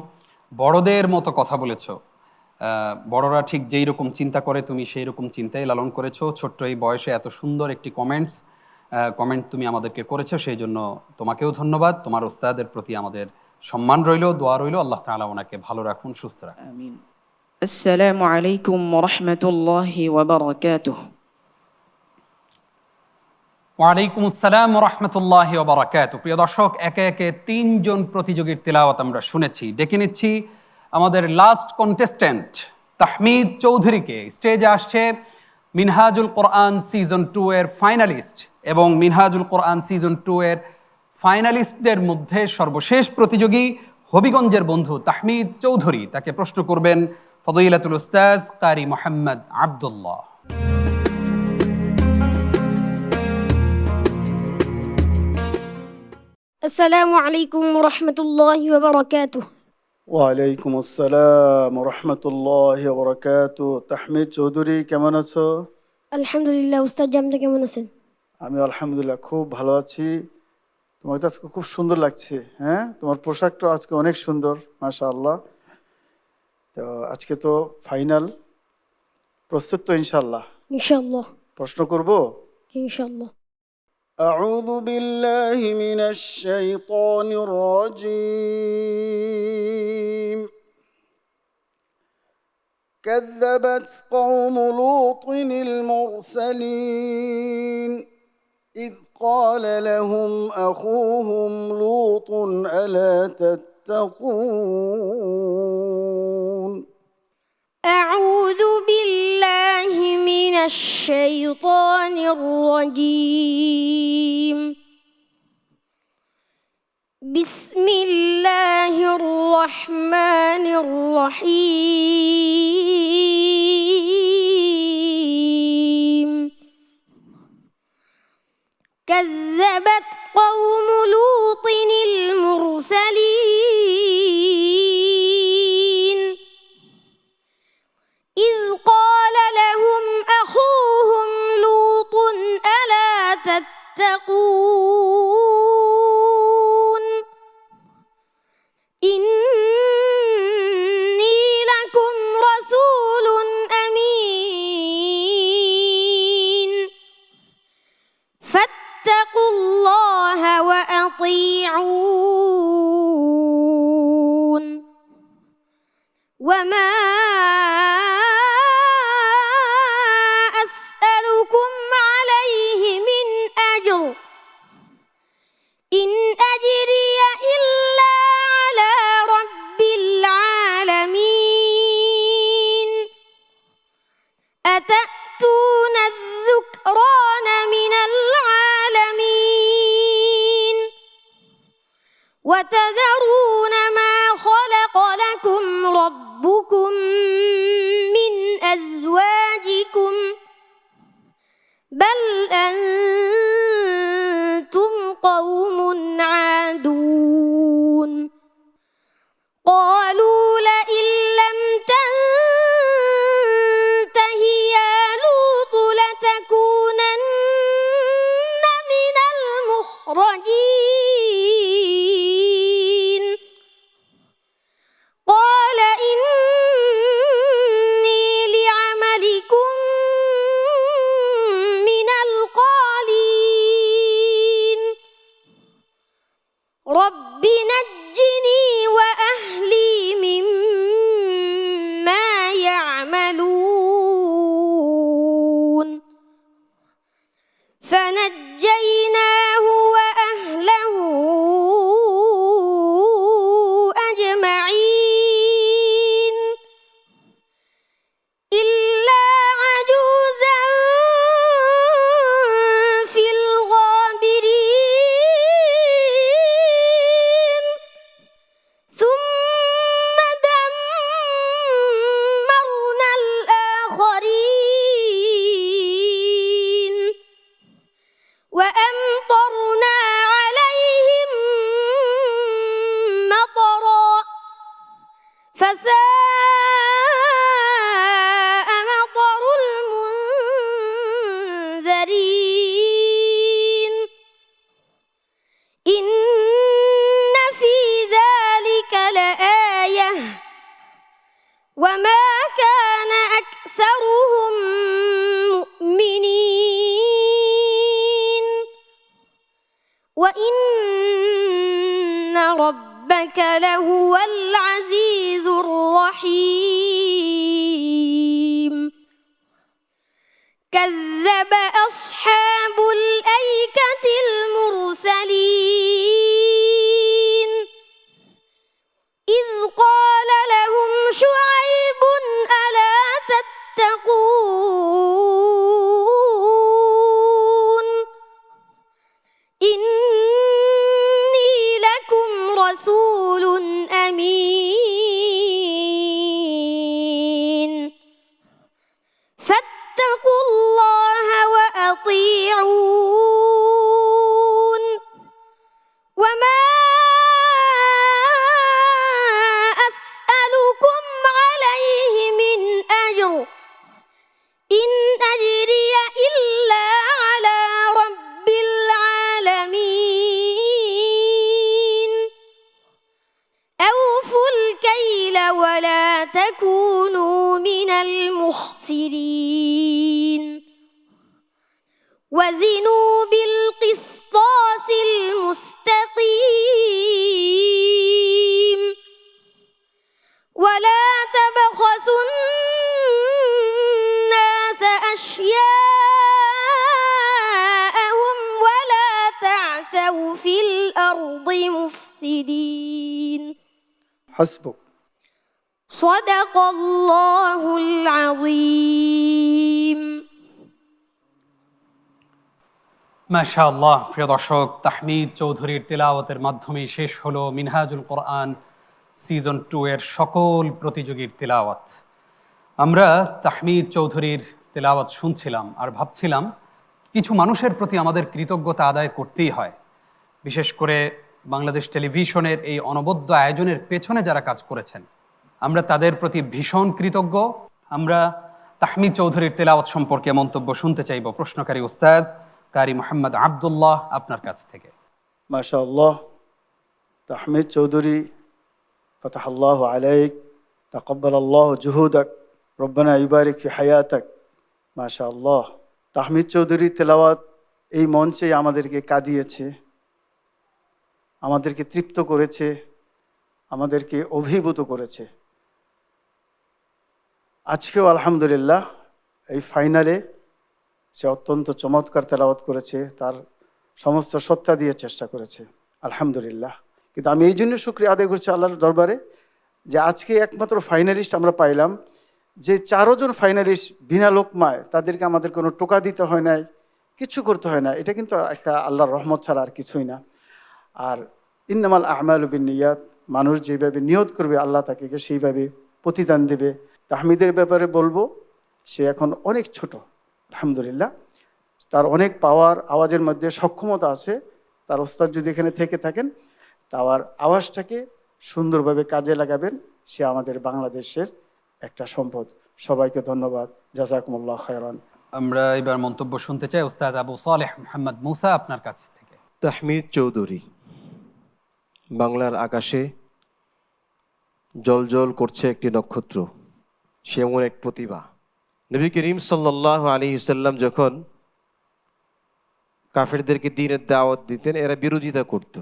S1: বড়দের মতো কথা বলেছো। বড়রা ঠিক যেই রকম চিন্তা করে তুমি সেই রকম চিন্তাই লালন করেছো। ছোট্ট এই বয়সে এত সুন্দর একটি কমেন্ট তুমি আমাদেরকে করেছো, সেই জন্য তোমাকেও ধন্যবাদ। তোমার ওস্তাদের প্রতি আমাদের সম্মান রইল, দোয়া রইল, আল্লাহ তাআলা ওনাকে ভালো রাখুন, সুস্থ রাখুন।
S5: আমিন। আসসালামু আলাইকুম ওয়া রাহমাতুল্লাহি ওয়া বারাকাতুহু।
S1: ওয়ালাইকুম আসসালাম ওয়া রাহমাতুল্লাহি ওয়া বারাকাতুহু। প্রিয় দর্শক, একে একে 3 জন প্রতিযোগীর তেলাওয়াত আমরা শুনেছি। ডেকে নিচ্ছি আমাদের লাস্ট কন্টেস্ট্যান্ট তাহমিদ চৌধুরীকে। স্টেজে আসছে মিনহাজুল কোরআন সিজন 2 এর ফাইনালিস্ট এবং মিনহাজুল কোরআন সিজন 2 এর ফাইনালিস্টদের মধ্যে সর্বশেষ প্রতিযোগী হবিগঞ্জের বন্ধু তাহমিদ চৌধুরী। তাকে প্রশ্ন করবেন ফদিলাতুল উস্তাজ কারি মোহাম্মদ আব্দুল্লাহ।
S8: السلام عليكم ورحمة الله وبركاته.
S3: ওয়ালাইকুম আসসালাম ওয়া রাহমাতুল্লাহি ওয়া বারাকাতুহু। তাহমিদ চৌধুরী কেমন আছো?
S8: الحمد لله أستاذ জামদা কেমন আছেন?
S3: আমি আলহামদুলিল্লাহ খুব ভালো আছি। তোমাকে তো আজকে খুব সুন্দর লাগছে। হ্যাঁ, তোমার পোশাকটা আজকে অনেক সুন্দর, মাশাআল্লাহ। তো আজকে তো ফাইনাল, প্রস্তুত তো ইনশাআল্লাহ?
S8: ইনশাআল্লাহ।
S3: প্রশ্ন করব?
S8: ইনশাআল্লাহ।
S3: أعوذ بالله من الشيطان الرجيم. كذبت قوم لوط المرسلين إذ قال لهم أخوهم لوط ألا تتقون.
S8: أعوذ بالله من الشيطان الرجيم. بسم الله الرحمن الرحيم. كذبت قوم لوط المرسلين إذ قال لهم أخوهم لوط ألا تتقون إني لكم رسول أمين فاتقوا وما أسألكم عليه من أجر إن أجري إلا على رب العالمين أتأتون الذكران من العالمين وتذرون ما خلق لكم ربكم من أزواجكم بل أنتم قوم عادون قالوا لئن لم تنته يا لوط لتكونن من المخرجين قال إني لعملكم من القالين رب نجني وأهلي مما يعملون فنجيناه وأهله أجمعين إلا عجوزا في الغابرين ثم دمرنا الآخرين وأمطرنا عليهم مطرا فساء مطر المنذرين إن في ذلك لآية وما كان أكثرهم مؤمنين وإن ربك لهو العزيز الرحيم كذب أصحاب الأيكة المرسلين إذ قال لهم شعيب ألا تتقون إني لكم رسول أمين فاتقوا الله وأطيعون وما أسألكم عليه من أجر إن أجري إلا على رب العالمين أوفوا الكيل ولا تكونوا من المخسرين وزنوا بالقسطاس المستقيم ولا تبخسوا الناس أشياءهم ولا تعثوا في الأرض مفسدين
S3: حسبك
S8: صدق الله العظيم
S1: মাশাআল্লাহ। প্রিয় দর্শক, তাহমিদ চৌধুরীর তিলাওয়াতের মাধ্যমে শেষ হলো মিনহাজুল কোরআন সিজন 2 এর সকল প্রতিযোগীর তিলাওয়াত। আমরা তাহমিদ চৌধুরীর তিলাওয়াত শুনছিলাম আর ভাবছিলাম কিছু মানুষের প্রতি আমাদের কৃতজ্ঞতা আদায় করতেই হয়। বিশেষ করে বাংলাদেশ টেলিভিশনের এই অনবদ্য আয়োজনের পেছনে যারা কাজ করেছেন, আমরা তাদের প্রতি ভীষণ কৃতজ্ঞ। আমরা তাহমিদ চৌধুরীর তিলাওয়াত সম্পর্কে মন্তব্য শুনতে চাইব প্রশ্নকারী উস্তাজ কারি মোহাম্মদ আব্দুল্লাহ আপনার কাছ থেকে।
S3: মাশাআল্লাহ, তাহমিদ চৌধুরী, ফাতাহাল্লাহু আলাইক, তাকাব্বালাল্লাহু জুহুদাক, রব্বানা ইবারিক ফি হায়াতাক। মাশাআল্লাহ, তাহমিদ চৌধুরী তেলাওয়াত এই মঞ্চে আমাদেরকে কাঁদিয়েছে, আমাদেরকে তৃপ্ত করেছে, আমাদেরকে অভিভূত করেছে। আজকেও আলহামদুলিল্লাহ এই ফাইনালে সে অত্যন্ত চমৎকার তেলাওয়াত করেছে, তার সমস্ত সত্তা দিয়ে চেষ্টা করেছে, আলহামদুলিল্লাহ। কিন্তু আমি এই জন্য শুকরিয়া আদায় করছি আল্লাহর দরবারে যে আজকে একমাত্র ফাইনালিস্ট আমরা পাইলাম, যে 4 জন ফাইনালিস্ট বিনা লোকমায়, তাদেরকে আমাদের কোনো টোকা দিতে হয় নাই, কিছু করতে হয় না। এটা কিন্তু একটা আল্লাহর রহমত ছাড়া আর কিছুই না। আর ইন্নামাল আমালু বিন্নিয়াত, মানুষ যেভাবে নিয়ত করবে আল্লাহ তাকে সেইভাবে প্রতিদান দেবে। তাহমিদের ব্যাপারে বলবো, সে এখন অনেক ছোট, আলহামদুলিল্লাহ, তার অনেক পাওয়ার, আওয়াজের মধ্যে সক্ষমতা আছে। তার ওস্তাদ যদি এখানে থেকে থাকেন, তার আওয়াজটাকে সুন্দরভাবে কাজে লাগাবেন। সে আমাদের বাংলাদেশের একটা সম্পদ। সবাইকে ধন্যবাদ। জাযাকুমুল্লাহ খায়রান।
S1: আমরা এবার মন্তব্য শুনতে চাই উস্তাজ আবু সালেহ মোহাম্মদ মুসা আপনার কাছ থেকে।
S4: তাহমিদ চৌধুরী, বাংলার আকাশে জ্বলজ্বল করছে একটি নক্ষত্র, সে এমন এক প্রতিভা। নবী করিম সাল্লাল্লাহু আলাইহি ওয়াসাল্লাম যখন কাফেরদেরকে দ্বীনের দাওয়াত দিতেন, এরা বিরোধিতা করত,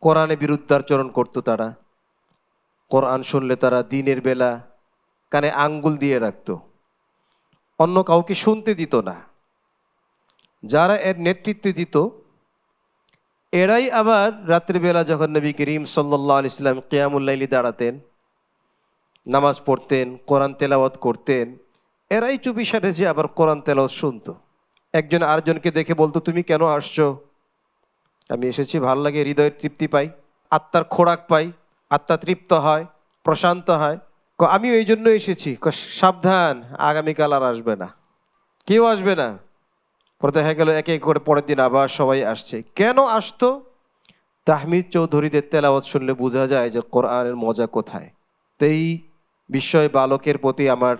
S4: কোরআনে বিরুদ্ধাচরণ করত। তারা কোরআন শুনলে তারা দিনের বেলা কানে আঙ্গুল দিয়ে রাখত, অন্য কাউকে শুনতে দিত না। যারা এর নেতৃত্বে দিত, এরাই আবার রাত্রিবেলা যখন নবী করিম সাল্লাল্লাহু আলাইহি ওয়াসাল্লাম কিয়ামুল লাইলি দাঁড়াতেন, নামাজ পড়তেন, কোরআন তেলাওয়াত করতেন, এরাই চুপিসারে যে আবার কোরআন তেলাওয়াত শুনতো। একজন আরেকজনকে দেখে বলতো, তুমি কেন আসছো? আমি এসেছি, ভালো লাগে, হৃদয়ের তৃপ্তি পাই, আত্মার খোরাক পাই, আত্মা তৃপ্ত হয়, প্রশান্ত হয়। আমিও এই জন্য এসেছি। সাবধান, আগামীকাল আর আসবে না, কেউ আসবে না। পরে দেখা গেল এক এক করে পরের দিন আবার সবাই আসছে। কেন আসতো? তাহমিদ চৌধুরীদের তেলাওয়াত শুনলে বোঝা যায় যে কোরআনের মজা কোথায়। তো এই বিস্ময় বালকের প্রতি আমার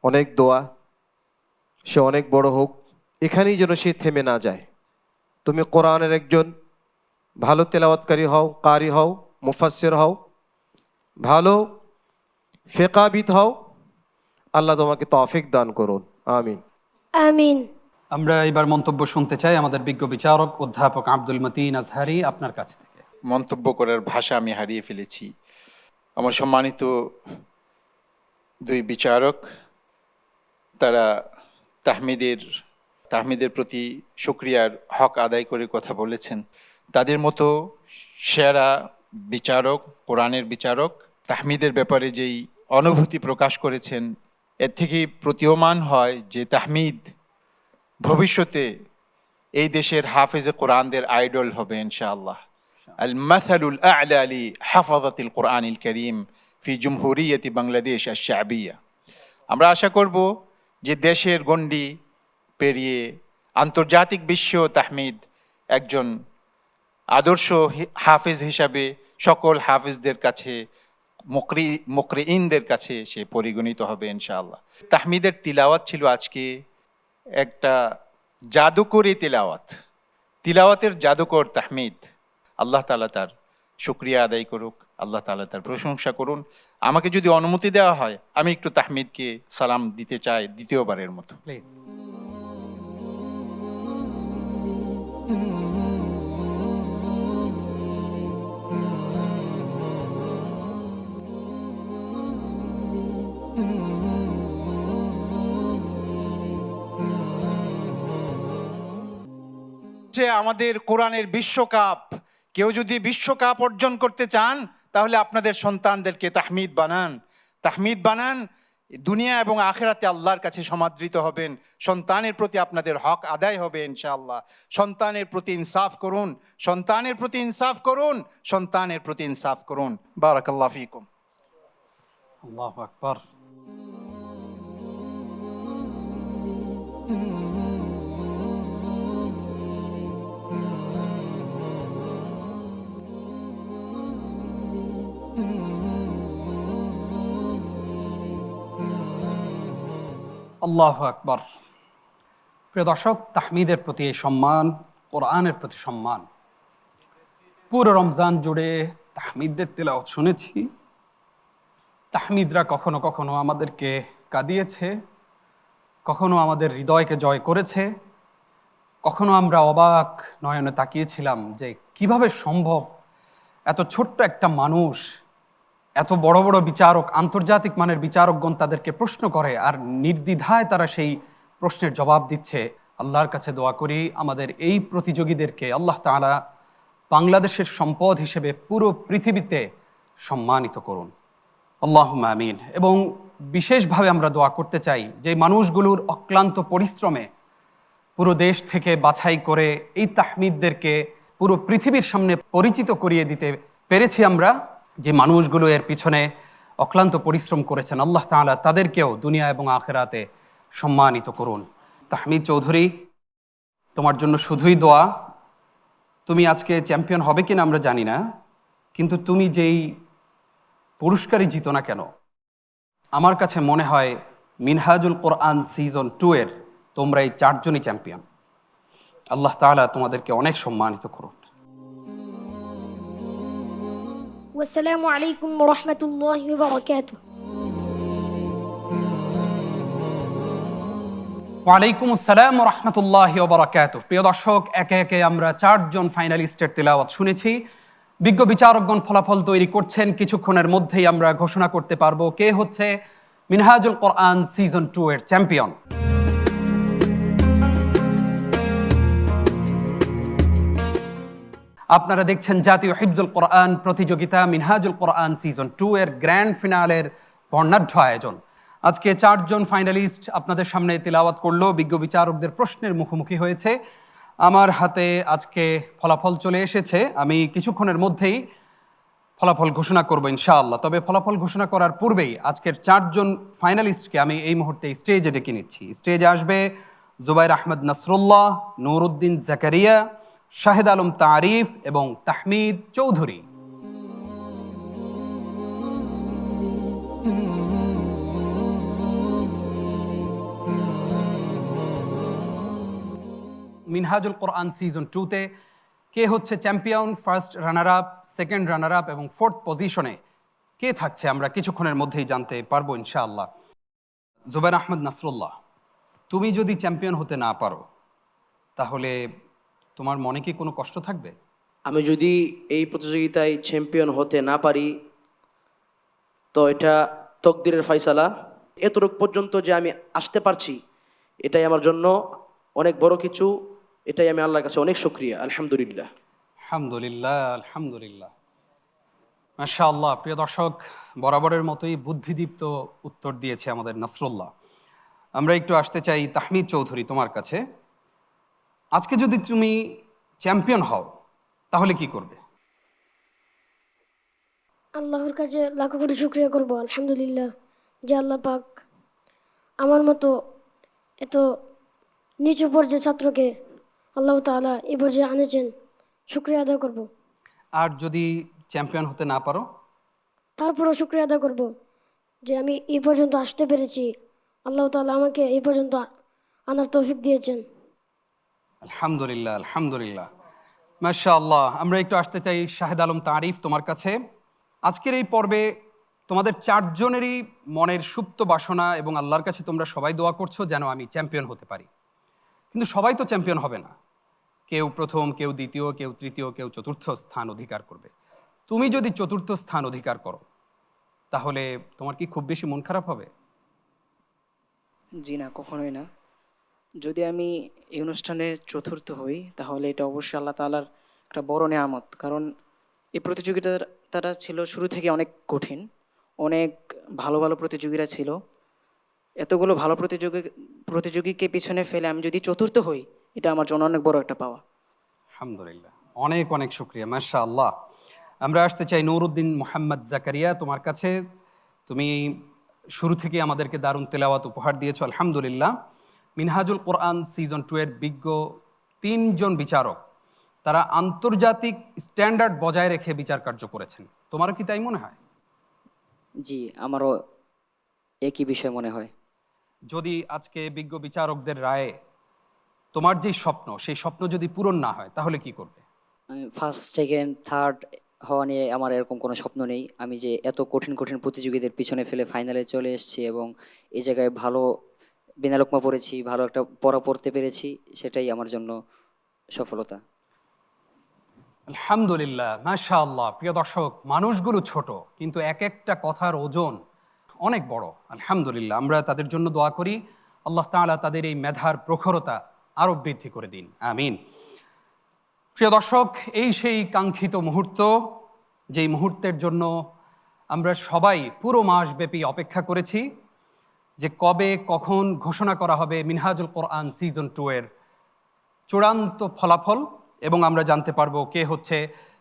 S4: অনেক দোয়া, সে অনেক বড় হোক, এখানেই যেন সে থেমে না যায়। তুমি কোরআনের একজন ভালো তেলাওয়াতকারী হও, কারি হও, মুফাসসির হও, ভালো ফিকাবিদ হও, আল্লাহ তোমাকে তৌফিক দান করুন, আমিন।
S8: আমিন।
S1: আমরা এবার মন্তব্য শুনতে চাই আমাদের বিজ্ঞ বিচারক অধ্যাপক আব্দুল মতিন আজহারি আপনার কাছ থেকে।
S2: মন্তব্য করার ভাষা আমি হারিয়ে ফেলেছি। আমার সম্মানিত 2 বিচারক, তারা তাহমিদের প্রতি শুকরিয়ার হক আদায় করে কথা বলেছেন। তাদের মতো সেরা বিচারক, কোরআনের বিচারক, তাহমিদের ব্যাপারে যেই অনুভূতি প্রকাশ করেছেন, এর থেকে প্রতীয়মান হয় যে তাহমিদ ভবিষ্যতে এই দেশের হাফেজে কোরআনদের আইডল হবে ইনশাআল্লাহ। আল মাসালুল আ'লা লি হাফাযাতিল কোরআনিল কারীম ফি জমহুরিয়্যতি বাংলাদেশ আশ-শা'বিয়া। আমরা আশা করব যে দেশের গণ্ডি পেরিয়ে আন্তর্জাতিক বিশ্বেও তাহমিদ একজন আদর্শ হাফেজ হিসাবে সকল হাফেজদের কাছে, মুকরিইনদের কাছে সে পরিগণিত হবে ইনশাআল্লাহ। তাহমিদের তিলাওয়াত ছিল আজকে একটা জাদুকরী তিলাওয়াতের জাদুকর তাহমিদ। আল্লাহ তাআলা তার শুকরিয়া আদায় করুক, আল্লাহ তাআলা তার প্রশংসা করুন। আমাকে যদি অনুমতি দেওয়া হয়, আমি একটু তাহমিদকে সালাম দিতে চাই দ্বিতীয়বারের মতো।
S1: প্লিজ।
S2: যে আমাদের কোরআনের বিশ্বকাপ, কেউ যদি বিশ্বকাপ অর্জন করতে চান, তাহলে আপনাদের সন্তানদেরকে তাহমিদ বানান। দুনিয়া এবং আখিরাতে আল্লাহর কাছে সমাদৃত হবেন। সন্তানের প্রতি আপনাদের হক আদায় হবে ইনশাআল্লাহ। সন্তানের প্রতি ইনসাফ করুন। বারাকাল্লাহু ফীকুম।
S1: আল্লাহু আকবার। আল্লাহু আকবার। প্রিয় দর্শক, তাহমিদের প্রতি এই সম্মান, কোরআনের প্রতি সম্মান। পুরো রমজান জুড়ে তাহমিদদের তেলাওয়াত শুনেছি। তাহমিদরা কখনো কখনো আমাদেরকে কাঁদিয়েছে, কখনো আমাদের হৃদয়কে জয় করেছে, কখনো আমরা অবাক নয়নে তাকিয়েছিলাম যে কিভাবে সম্ভব এত ছোট্ট একটা মানুষ এত বড় বড় বিচারক, আন্তর্জাতিক মানের বিচারকগণ তাদেরকে প্রশ্ন করে আর নির্দ্বিধায় তারা সেই প্রশ্নের জবাব দিচ্ছে। আল্লাহর কাছে দোয়া করি আমাদের এই প্রতিযোগীদেরকে আল্লাহ তাআলা বাংলাদেশের সম্পদ হিসেবে পুরো পৃথিবীতে সম্মানিত করুন। আল্লাহুম্মা আমিন। এবং বিশেষভাবে আমরা দোয়া করতে চাই যে মানুষগুলোর অক্লান্ত পরিশ্রমে পুরো দেশ থেকে বাছাই করে এই তাহমিদদেরকে পুরো পৃথিবীর সামনে পরিচিত করিয়ে দিতে পেরেছি আমরা, যে মানুষগুলো এর পিছনে অক্লান্ত পরিশ্রম করেছেন, আল্লাহ তাআলা তাদেরকেও দুনিয়া এবং আখিরাতে সম্মানিত করুন। তাহমিদ চৌধুরী, তোমার জন্য শুধুই দোয়া। তুমি আজকে চ্যাম্পিয়ন হবে কিনা আমরা জানি না, কিন্তু তুমি যেই পুরস্কারই জিতো না কেন, আমার কাছে মনে হয় মিনহাজুল কোরআন সিজন 2 এর তোমরা এই 4 জনই চ্যাম্পিয়ন। আল্লাহ তাআলা তোমাদেরকে অনেক সম্মানিত করুন।
S8: والسلام عليكم ورحمة الله وبركاته.
S1: ওয়ালাইকুম আসসালাম রহমতুল্লাহি ওয়া বারাকাতুহু। প্রিয় দর্শক, একে একে আমরা 4 জন ফাইনালিস্টের তেলাওয়াত শুনেছি। বিজ্ঞ বিচারকগণ ফলাফল তৈরি করছেন, কিছুক্ষণের মধ্যেই আমরা ঘোষণা করতে পারবো কে হচ্ছে মিনহাজুল কোরআন সিজন 2 এর চ্যাম্পিয়ন। আপনারা দেখছেন জাতীয় হিফজুল কোরআন প্রতিযোগিতা মিনহাজুল কোরআন সিজন 2 এর গ্র্যান্ড ফিনালের বর্ণাঢ্য আয়োজন। আজকে 4 জন ফাইনালিস্ট আপনাদের সামনে তিলাওয়াত করলো, বিজ্ঞ বিচারকদের প্রশ্নের মুখোমুখি হয়েছে। আমার হাতে আজকে ফলাফল চলে এসেছে, আমি কিছুক্ষণের মধ্যেই ফলাফল ঘোষণা করব ইনশাআল্লাহ। তবে ফলাফল ঘোষণা করার পূর্বেই আজকের 4 জন ফাইনালিস্টকে আমি এই মুহূর্তে স্টেজে ডেকে নিচ্ছি। স্টেজে আসবে জুবাইর আহমদ নাসরুল্লাহ, নুরউদ্দিন জাকারিয়া, শাহেদ আলম তারিফ এবং তাহমিদ চৌধুরী। মিনহাজুল কোরআন সিজন 2 তে কে হচ্ছে champion, first runner up, second runner up এবং 4th পজিশনে কে থাকছে আমরা কিছুক্ষণের মধ্যেই জানতে পারবো ইনশাআল্লাহ। জুবাইর আহমদ নাসরুল্লাহ, তুমি যদি চ্যাম্পিয়ন হতে না পারো তাহলে তোমার মনে কি কোনো কষ্ট থাকবে?
S9: আমি যদি এই প্রতিযোগিতায় চ্যাম্পিয়ন হতে না পারি তো এটা তকদিরের ফায়সালা। এতটুকু পর্যন্ত যে আমি আসতে পারছি এটাই আমার জন্য অনেক বড় কিছু। এটাই আমি আল্লাহর কাছে অনেক শুকরিয়া। আলহামদুলিল্লাহ,
S1: আলহামদুলিল্লাহ, আলহামদুলিল্লাহ, মাশাআল্লাহ। প্রিয় দর্শক, বরাবরের মতোই বুদ্ধিদীপ্ত উত্তর দিয়েছে আমাদের নাসরুল্লাহ। আমরা একটু আসতে চাই তাহমিদ চৌধুরী তোমার কাছে। আজকে যদি তুমি চ্যাম্পিয়ন হও তাহলে কি করবে?
S8: আল্লাহর কাছে লাখো কোটি শুকরিয়া করব, আলহামদুলিল্লাহ, যে আল্লাহ পাক আমার মতো এত নিচু পর্যায়ের ছাত্রকে আল্লাহ তাআলা এই পর্যায়ে আনেছেন, শুকরিয়া আদায় করব।
S1: আর যদি চ্যাম্পিয়ন হতে না পারো?
S8: তারপরও শুকরিয়া আদায় করব যে আমি এই পর্যন্ত আসতে পেরেছি, আল্লাহ তাআলা আমাকে এই পর্যন্ত আনার তৌফিক দিয়েছেন।
S1: আলহামদুলিল্লাহ, আলহামদুলিল্লাহ, মাশাআল্লাহ। আমরা একটু আসতে চাই শাহেদ আলম তারিফ তোমার কাছে। আজকের এই পর্বে তোমাদের 4 জনেরই মনের সুপ্ত বাসনা এবং আল্লাহর কাছে তোমরা সবাই দোয়া করছো যেন আমি চ্যাম্পিয়ন হতে পারি, কিন্তু সবাই তো চ্যাম্পিয়ন হবে না। কেউ প্রথম, কেউ দ্বিতীয়, কেউ তৃতীয়, কেউ চতুর্থ স্থান অধিকার করবে। তুমি যদি চতুর্থ স্থান অধিকার করো তাহলে তোমার কি খুব বেশি মন খারাপ হবে?
S5: জি না, কখনোই না। যদি আমি এই অনুষ্ঠানে চতুর্থ হই তাহলে এটা অবশ্যই আল্লাহ তাআলার একটা বড় নেয়ামত। কারণ এই প্রতিযোগিতাটা ছিল শুরু থেকে অনেক কঠিন, অনেক ভালো ভালো প্রতিযোগীরা ছিল। এতগুলো ভালো প্রতিযোগীকে পিছনে ফেলে আমি যদি চতুর্থ হই এটা আমার জন্য অনেক বড় একটা পাওয়া।
S1: আলহামদুলিল্লাহ, অনেক অনেক শুকরিয়া, মাশাআল্লাহ। আমরা আসতে চাই নুরউদ্দিন মোহাম্মদ জাকারিয়া তোমার কাছে। তুমি শুরু থেকে আমাদেরকে দারুণ তেলাওয়াত উপহার দিয়েছো, আলহামদুলিল্লাহ। মিনহাজুল কোরআন সিজন 2 এর বিজ্ঞ 3 জন বিচারক তারা আন্তর্জাতিক স্ট্যান্ডার্ড বজায় রেখে বিচার কার্য করেছেন, তোমারও কি তাই মনে হয়?
S6: জি, আমারও একই বিষয় মনে হয়।
S1: যদি আজকে বিজ্ঞ বিচারকদের রায়ে তোমার যে স্বপ্ন, সেই স্বপ্ন যদি পূরণ না হয় তাহলে কি করবে?
S6: ফার্স্ট, সেকেন্ড, থার্ড হওয়া নিয়ে আমার এরকম কোনো স্বপ্ন নেই। আমি যে এত কঠিন কঠিন প্রতিযোগীদের পিছনে ফেলে ফাইনালে চলে এসেছি এবং এই জায়গায় ভালো বিনা লোকমা পড়েছি, ভালো একটা পড়া পড়তে পেরেছি, সেটাই আমার জন্য সফলতা।
S1: আলহামদুলিল্লাহ, মাশাআল্লাহ। প্রিয় দর্শক, মানুষগুলো ছোট কিন্তু এক একটা কথার ওজন অনেক বড়। আলহামদুলিল্লাহ, আমরা তাদের জন্য দোয়া করি, আল্লাহ তাআলা তাদের এই মেধার প্রখরতা আরো বৃদ্ধি করে দিন, আমিন। প্রিয় দর্শক, এই সেই কাঙ্ক্ষিত মুহূর্ত, যেই মুহূর্তের জন্য আমরা সবাই পুরো মাসব্যাপী অপেক্ষা করেছি, যে কবে কখন ঘোষণা করা হবে মিনহাজুল কোরআন সিজন 2 এর চূড়ান্ত ফলাফল, এবং আমরা জানতে পারবো কে হচ্ছে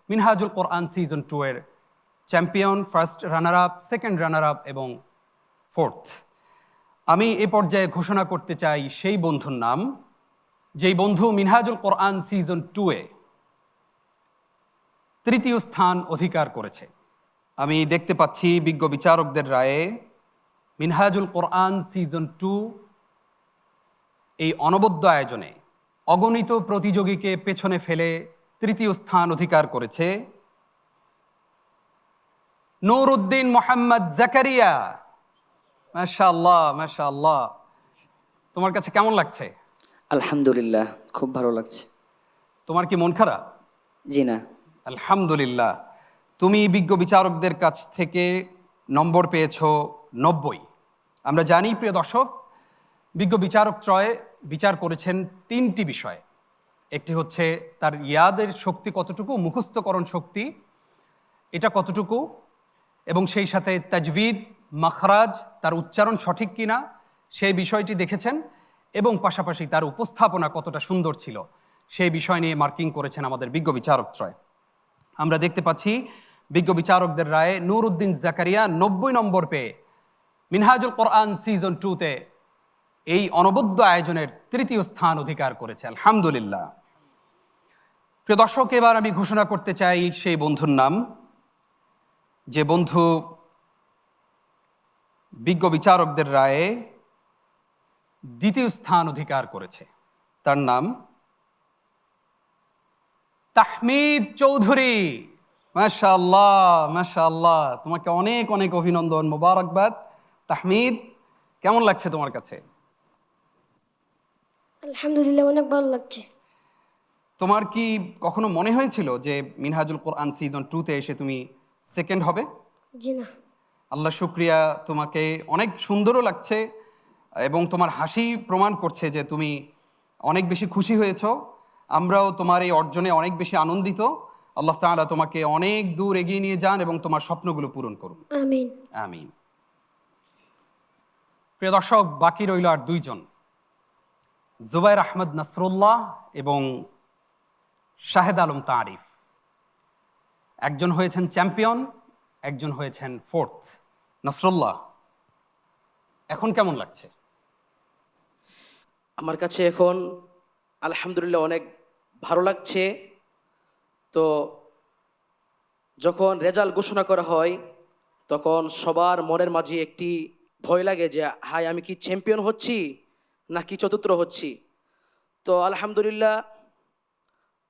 S1: মিনহাজুল কোরআন সিজন 2 এর champion, first runner up, second runner up এবং ফোর্থ। আমি এ পর্যায়ে ঘোষণা করতে চাই সেই বন্ধুর নাম, যেই বন্ধু মিনহাজুল কোরআন সিজন 2 এ তৃতীয় স্থান অধিকার করেছে। আমি দেখতে পাচ্ছি বিজ্ঞ বিচারকদের রায়ে মিনহাজুল কোরআন সিজন 2 এই অনবদ্য আয়োজনে অগণিত প্রতিযোগীকে পেছনে ফেলে তৃতীয় স্থান অধিকার করেছে নূরউদ্দিন মোহাম্মদ জাকারিয়া। মাশাআল্লাহ, মাশাআল্লাহ। তোমার কাছে কেমন লাগছে?
S6: আলহামদুলিল্লাহ, খুব ভালো লাগছে।
S1: তোমার কি মন খারাপ?
S6: জি না।
S1: আলহামদুলিল্লাহ, তুমি বিজ্ঞ বিচারকদের কাছ থেকে নম্বর পেয়েছো 90। আমরা জানি প্রিয় দর্শক, বিজ্ঞ বিচারক ত্রয় বিচার করেছেন 3টি বিষয়। একটি হচ্ছে তার ইয়াদের শক্তি কতটুকু, মুখস্থকরণ শক্তি এটা কতটুকু, এবং সেই সাথে তাজবিদ, মাখরাজ, তার উচ্চারণ সঠিক কিনা সেই বিষয়টি দেখেছেন, এবং পাশাপাশি তার উপস্থাপনা কতটা সুন্দর ছিল সেই বিষয় নিয়ে মার্কিং করেছেন আমাদের বিজ্ঞ বিচারক ত্রয়। আমরা দেখতে পাচ্ছি বিজ্ঞ বিচারকদের রায়ে নূরউদ্দিন জাকারিয়া 90 নম্বর পেয়ে মিনহাজুল কোরআন সিজন 2-তে এই অনবদ্য আয়োজনের তৃতীয় স্থান অধিকার করেছে। আলহামদুলিল্লাহ। প্রিয় দর্শক, এবার আমি ঘোষণা করতে চাই সেই বন্ধুর নাম, যে বন্ধু বিজ্ঞ বিচারকদের রায়ে দ্বিতীয় স্থান অধিকার করেছে। তার নাম তাহমিদ চৌধুরী। মাশাআল্লাহ, মাশাআল্লাহ। তোমাকে অনেক অনেক অভিনন্দন, মোবারকবাদ। তাহমিদ, কেমন লাগছে তোমার কাছে?
S8: আলহামদুলিল্লাহ, অনেক ভালো লাগছে।
S1: তোমার কি কখনো মনে হয়েছিল যে মিনহাজুল কোরআন সিজন 2-তে এসে তুমি সেকেন্ড হবে?
S8: জি না।
S1: আল্লাহ শুক্রিয়া, তোমাকে অনেক সুন্দরও লাগছে এবং তোমার হাসি প্রমাণ করছে যে তুমি অনেক বেশি খুশি হয়েছো। আমরাও তোমার এই অর্জনে অনেক বেশি আনন্দিত। আল্লাহ তাআলা তোমাকে অনেক দূর এগিয়ে নিয়ে যান এবং তোমার স্বপ্নগুলো পূরণ করুন,
S8: আমিন।
S1: আমিন। প্রিয় দর্শক, বাকি রইল আর 2 জন, জুবাইর আহমদ নাসরুল্লাহ এবং শাহেদ আলম তারিফ। একজন হয়েছেন চ্যাম্পিয়ন, একজন হয়েছেন ফোর্থ। নাসরুল্লাহ, এখন কেমন লাগছে?
S9: আমার কাছে এখন আলহামদুলিল্লাহ অনেক ভালো লাগছে। তো যখন রেজাল্ট ঘোষণা করা হয় তখন সবার মনের মাঝে একটি ভয় লাগে যে হাই, আমি কি চ্যাম্পিয়ন হচ্ছি নাকি চতুর্থ হচ্ছি। তো আলহামদুলিল্লাহ,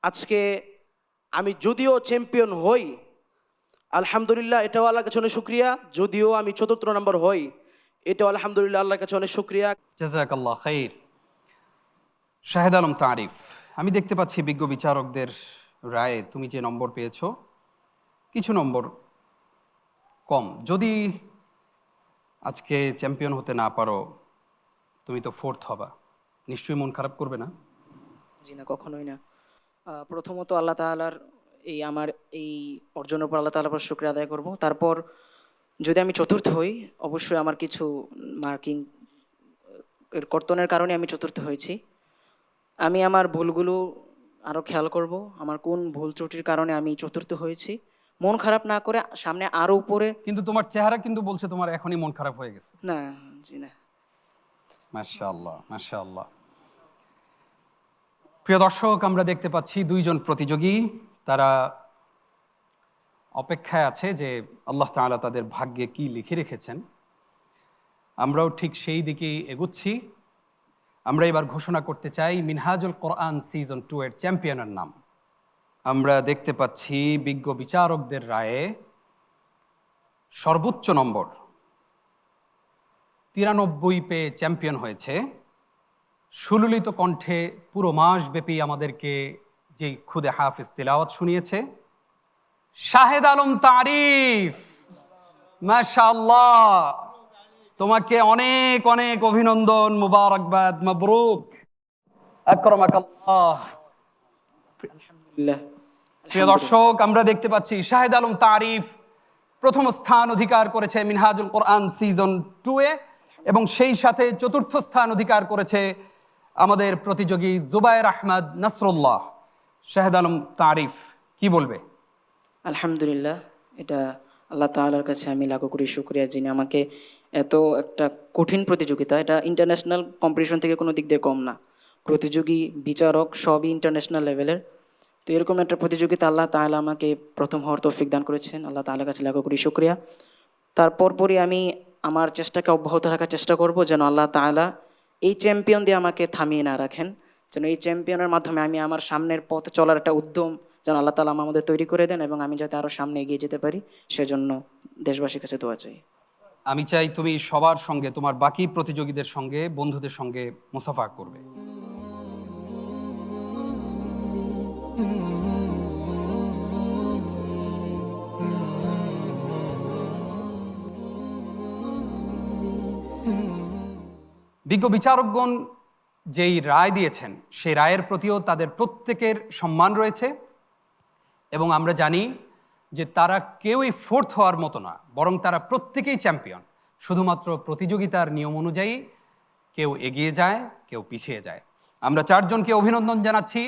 S9: আজকে আমি যদিও চ্যাম্পিয়ন হই, আলহামদুলিল্লাহ এটাও আল্লাহর কাছে অনেক শুক্রিয়া। যদিও আমি চতুর্থ নম্বর হই, এটাও আলহামদুলিল্লাহ আল্লাহর কাছে অনেক শুক্রিয়া।
S1: জাযাকাল্লাহ খাইর। শাহেদ আলম তারিফ, আমি দেখতে পাচ্ছি বিজ্ঞ বিচারকদের রায়ে তুমি যে নম্বর পেয়েছো কিছু নম্বর কম। যদি আজকে চ্যাম্পিয়ন হতে না পারো, তুমি তো ফোর্থ হবা, নিশ্চয়ই মন খারাপ করবে না?
S5: জি না, কখনোই না। প্রথমত আল্লাহ তাআলার আমার এই অর্জনের উপর আল্লাহ তাআলার উপর শুকরিয়া আদায় করব। তারপর যদি আমি চতুর্থ হই, অবশ্যই আমার কিছু মার্কিং এর কর্তনের কারণে আমি চতুর্থ হয়েছি। আমি আমার ভুলগুলো আরও খেয়াল করব, আমার কোন ভুল ত্রুটির কারণে আমি চতুর্থ হয়েছি। মন খারাপ না করে সামনে আরও উপরে।
S1: কিন্তু তোমার চেহারা কিন্তু বলছে তোমার এখনই মন খারাপ হয়ে গেছে।
S5: না, জি না।
S1: মাশাআল্লাহ, মাশাআল্লাহ। প্রিয় দর্শক, আমরা দেখতে পাচ্ছি 2 জন প্রতিযোগী, তারা অপেক্ষায় আছে যে আল্লাহ তাআলা তাদের ভাগ্যে কি লিখে রেখেছেন। আমরাও ঠিক সেই দিকেই এগুচ্ছি। আমরা এবার ঘোষণা করতে চাই মিনহাজুল কোরআন সিজন 2 এর চ্যাম্পিয়নের নাম। আমরা দেখতে পাচ্ছি বিজ্ঞ বিচারকদের রায়ে সর্বোচ্চ নম্বর 93 পেয়ে চ্যাম্পিয়ন হয়েছে। সুললিত কণ্ঠে পুরো মাসব্যাপী আমাদেরকে যেই খুদে হাফিজ তিলাওয়াত শুনিয়েছে, শাহেদ আলম তারিফ। মাশাআল্লাহ, তোমাকে অনেক অনেক অভিনন্দন, মুবারকবাদ, মাবরুক, আকরামাকাল্লাহ।
S5: আলহামদুলিল্লাহ।
S1: প্রিয় দর্শক, আমরা দেখতে পাচ্ছি শাহেদ আলম তারিফ প্রথম স্থান অধিকার করেছে মিনহাজুল কোরআন সিজন 2 এ, এবং সেই সাথে চতুর্থ স্থান অধিকার করেছে আমাদের প্রতিযোগী জুবায়ের আহমদ নাসরুল্লাহ। শাহেদ আলম তারিফ কি বলবে?
S5: আলহামদুলিল্লাহ, এটা আল্লাহ তাআলার কাছে আমি লাখো কোটি শুকরিয়া, যিনি আমাকে এত একটা কঠিন প্রতিযোগিতা, এটা ইন্টারন্যাশনাল কম্পিটিশন থেকে কোনো দিক দিয়ে কম না, প্রতিযোগী বিচারক সবই ইন্টারন্যাশনাল লেভেলের। তো এরকম একটা প্রতিযোগিতা আল্লাহ তাআলা আমাকে প্রথম হওয়ার তৌফিক দান করেছেন, আল্লাহ তাআলার কাছে লাখো কোটি শুকরিয়া। তারপরই আমি আমার চেষ্টাকে অব্যাহত রাখার চেষ্টা করব, যেন আল্লাহ তাআলা এই চ্যাম্পিয়ন দিয়ে আমাকে থামিয়ে না রাখেন, যেন এই চ্যাম্পিয়নের মাধ্যমে আমি আমার সামনের পথে চলার একটা উদ্যম যেন আল্লাহ তাআলা আমাদের তৈরি করে দেন, এবং আমি যাতে আরও সামনে এগিয়ে যেতে পারি, সেজন্য দেশবাসীর কাছে দোয়া চাই।
S1: আমি চাই তুমি সবার সঙ্গে, তোমার বাকি প্রতিযোগীদের সঙ্গে, বন্ধুদের সঙ্গে মুসাফা করবে। বিজ্ঞ বিচারকগণ যেই রায় দিয়েছেন, সেই রায়ের প্রতিও তাদের প্রত্যেকের সম্মান রয়েছে, এবং আমরা জানি যে তারা কেউই ফোর্থ হওয়ার মতো না, বরং তারা প্রত্যেকেই চ্যাম্পিয়ন। শুধুমাত্র প্রতিযোগিতার নিয়ম অনুযায়ী কেউ এগিয়ে যায়, কেউ পিছিয়ে যায়। আমরা 4 জনকে অভিনন্দন জানাচ্ছি,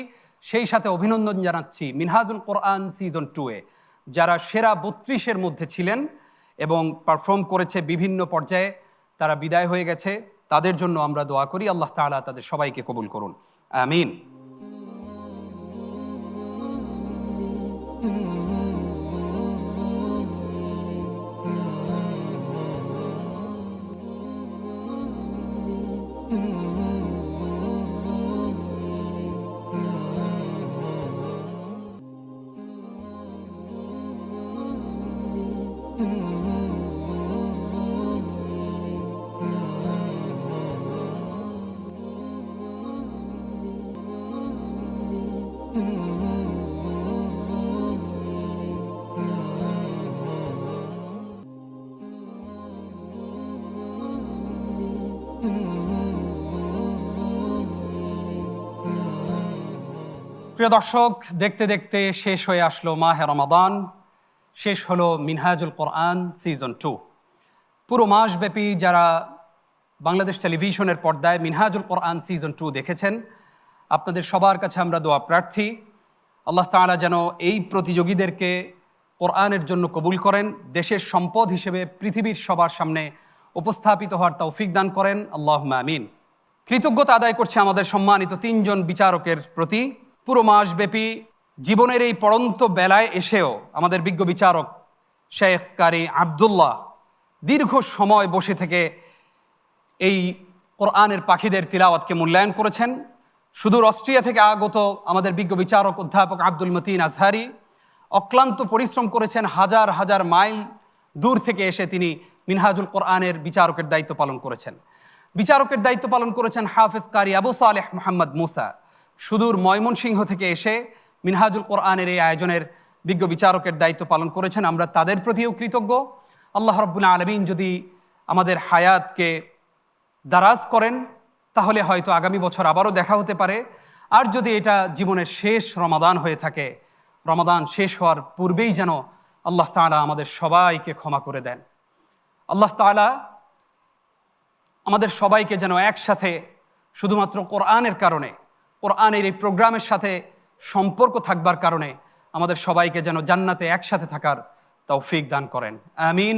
S1: সেই সাথে অভিনন্দন জানাচ্ছি মিনহাজুল কোরআন সিজন 2 এ যারা সেরা 32-এর মধ্যে ছিলেন এবং পারফর্ম করেছে বিভিন্ন পর্যায়ে, তারা বিদায় হয়ে গেছে। তাদের জন্য আমরা দোয়া করি, আল্লাহ তাআলা তাদের সবাইকে কবুল করুন, আমিন। প্রিয় দর্শক, দেখতে দেখতে শেষ হয়ে আসলো মাহে রমাদান, শেষ হলো মিনহাজুল কোরআন সিজন 2। পুরো মাসব্যাপী যারা বাংলাদেশ টেলিভিশনের পর্দায় মিনহাজুল কোরআন সিজন 2 দেখেছেন, আপনাদের সবার কাছে আমরা দোয়া প্রার্থী, আল্লাহ তাআলা যেন এই প্রতিযোগীদেরকে কোরআনের জন্য কবুল করেন, দেশের সম্পদ হিসেবে পৃথিবীর সবার সামনে উপস্থাপিত হওয়ার তৌফিক দান করেন, আল্লাহুম্মা আমিন। কৃতজ্ঞতা আদায় করছে আমাদের সম্মানিত 3 জন বিচারকের প্রতি। পুরো মাসব্যাপী জীবনের এই পড়ন্ত বেলায় এসেও আমাদের বিজ্ঞ বিচারক শেখ কারি আব্দুল্লাহ দীর্ঘ সময় বসে থেকে এই কোরআনের পাখিদের তিলাওয়াতকে মূল্যায়ন করেছেন। সুদূর অস্ট্রিয়া থেকে আগত আমাদের বিজ্ঞ বিচারক অধ্যাপক আব্দুল মতিন আজহারি অক্লান্ত পরিশ্রম করেছেন, হাজার হাজার মাইল দূর থেকে এসে তিনি মিনহাজুল কোরআনের বিচারকের দায়িত্ব পালন করেছেন। বিচারকের দায়িত্ব পালন করেছেন হাফেজ কারি আবু সালেহ মোহাম্মদ মুসা, সুদূর ময়মনসিংহ থেকে এসে মিনহাজুল কোরআনের এই আয়োজনের বিজ্ঞ বিচারকের দায়িত্ব পালন করেছেন। আমরা তাদের প্রতিও কৃতজ্ঞ। আল্লাহ রাব্বুল আলামিন যদি আমাদের হায়াতকে দারাজ করেন, তাহলে হয়তো আগামী বছর আবারও দেখা হতে পারে। আর যদি এটা জীবনের শেষ রমাদান হয়ে থাকে, রমাদান শেষ হওয়ার পূর্বেই যেন আল্লাহ তাআলা আমাদের সবাইকে ক্ষমা করে দেন। আল্লাহ তাআলা আমাদের সবাইকে যেন একসাথে শুধুমাত্র কোরআনের কারণে, কোরআনের এই প্রোগ্রামের সাথে সম্পর্ক থাকবার কারণে আমাদের সবাইকে যেন জান্নাতে একসাথে থাকার তৌফিক দান করেন, আমিন।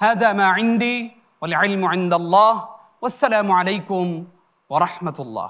S1: হাযা মা ইনদি ওয়াল ইলমু ইনদাল্লাহ। ওয়াসসালামু আলাইকুম ওয়া রাহমাতুল্লাহ।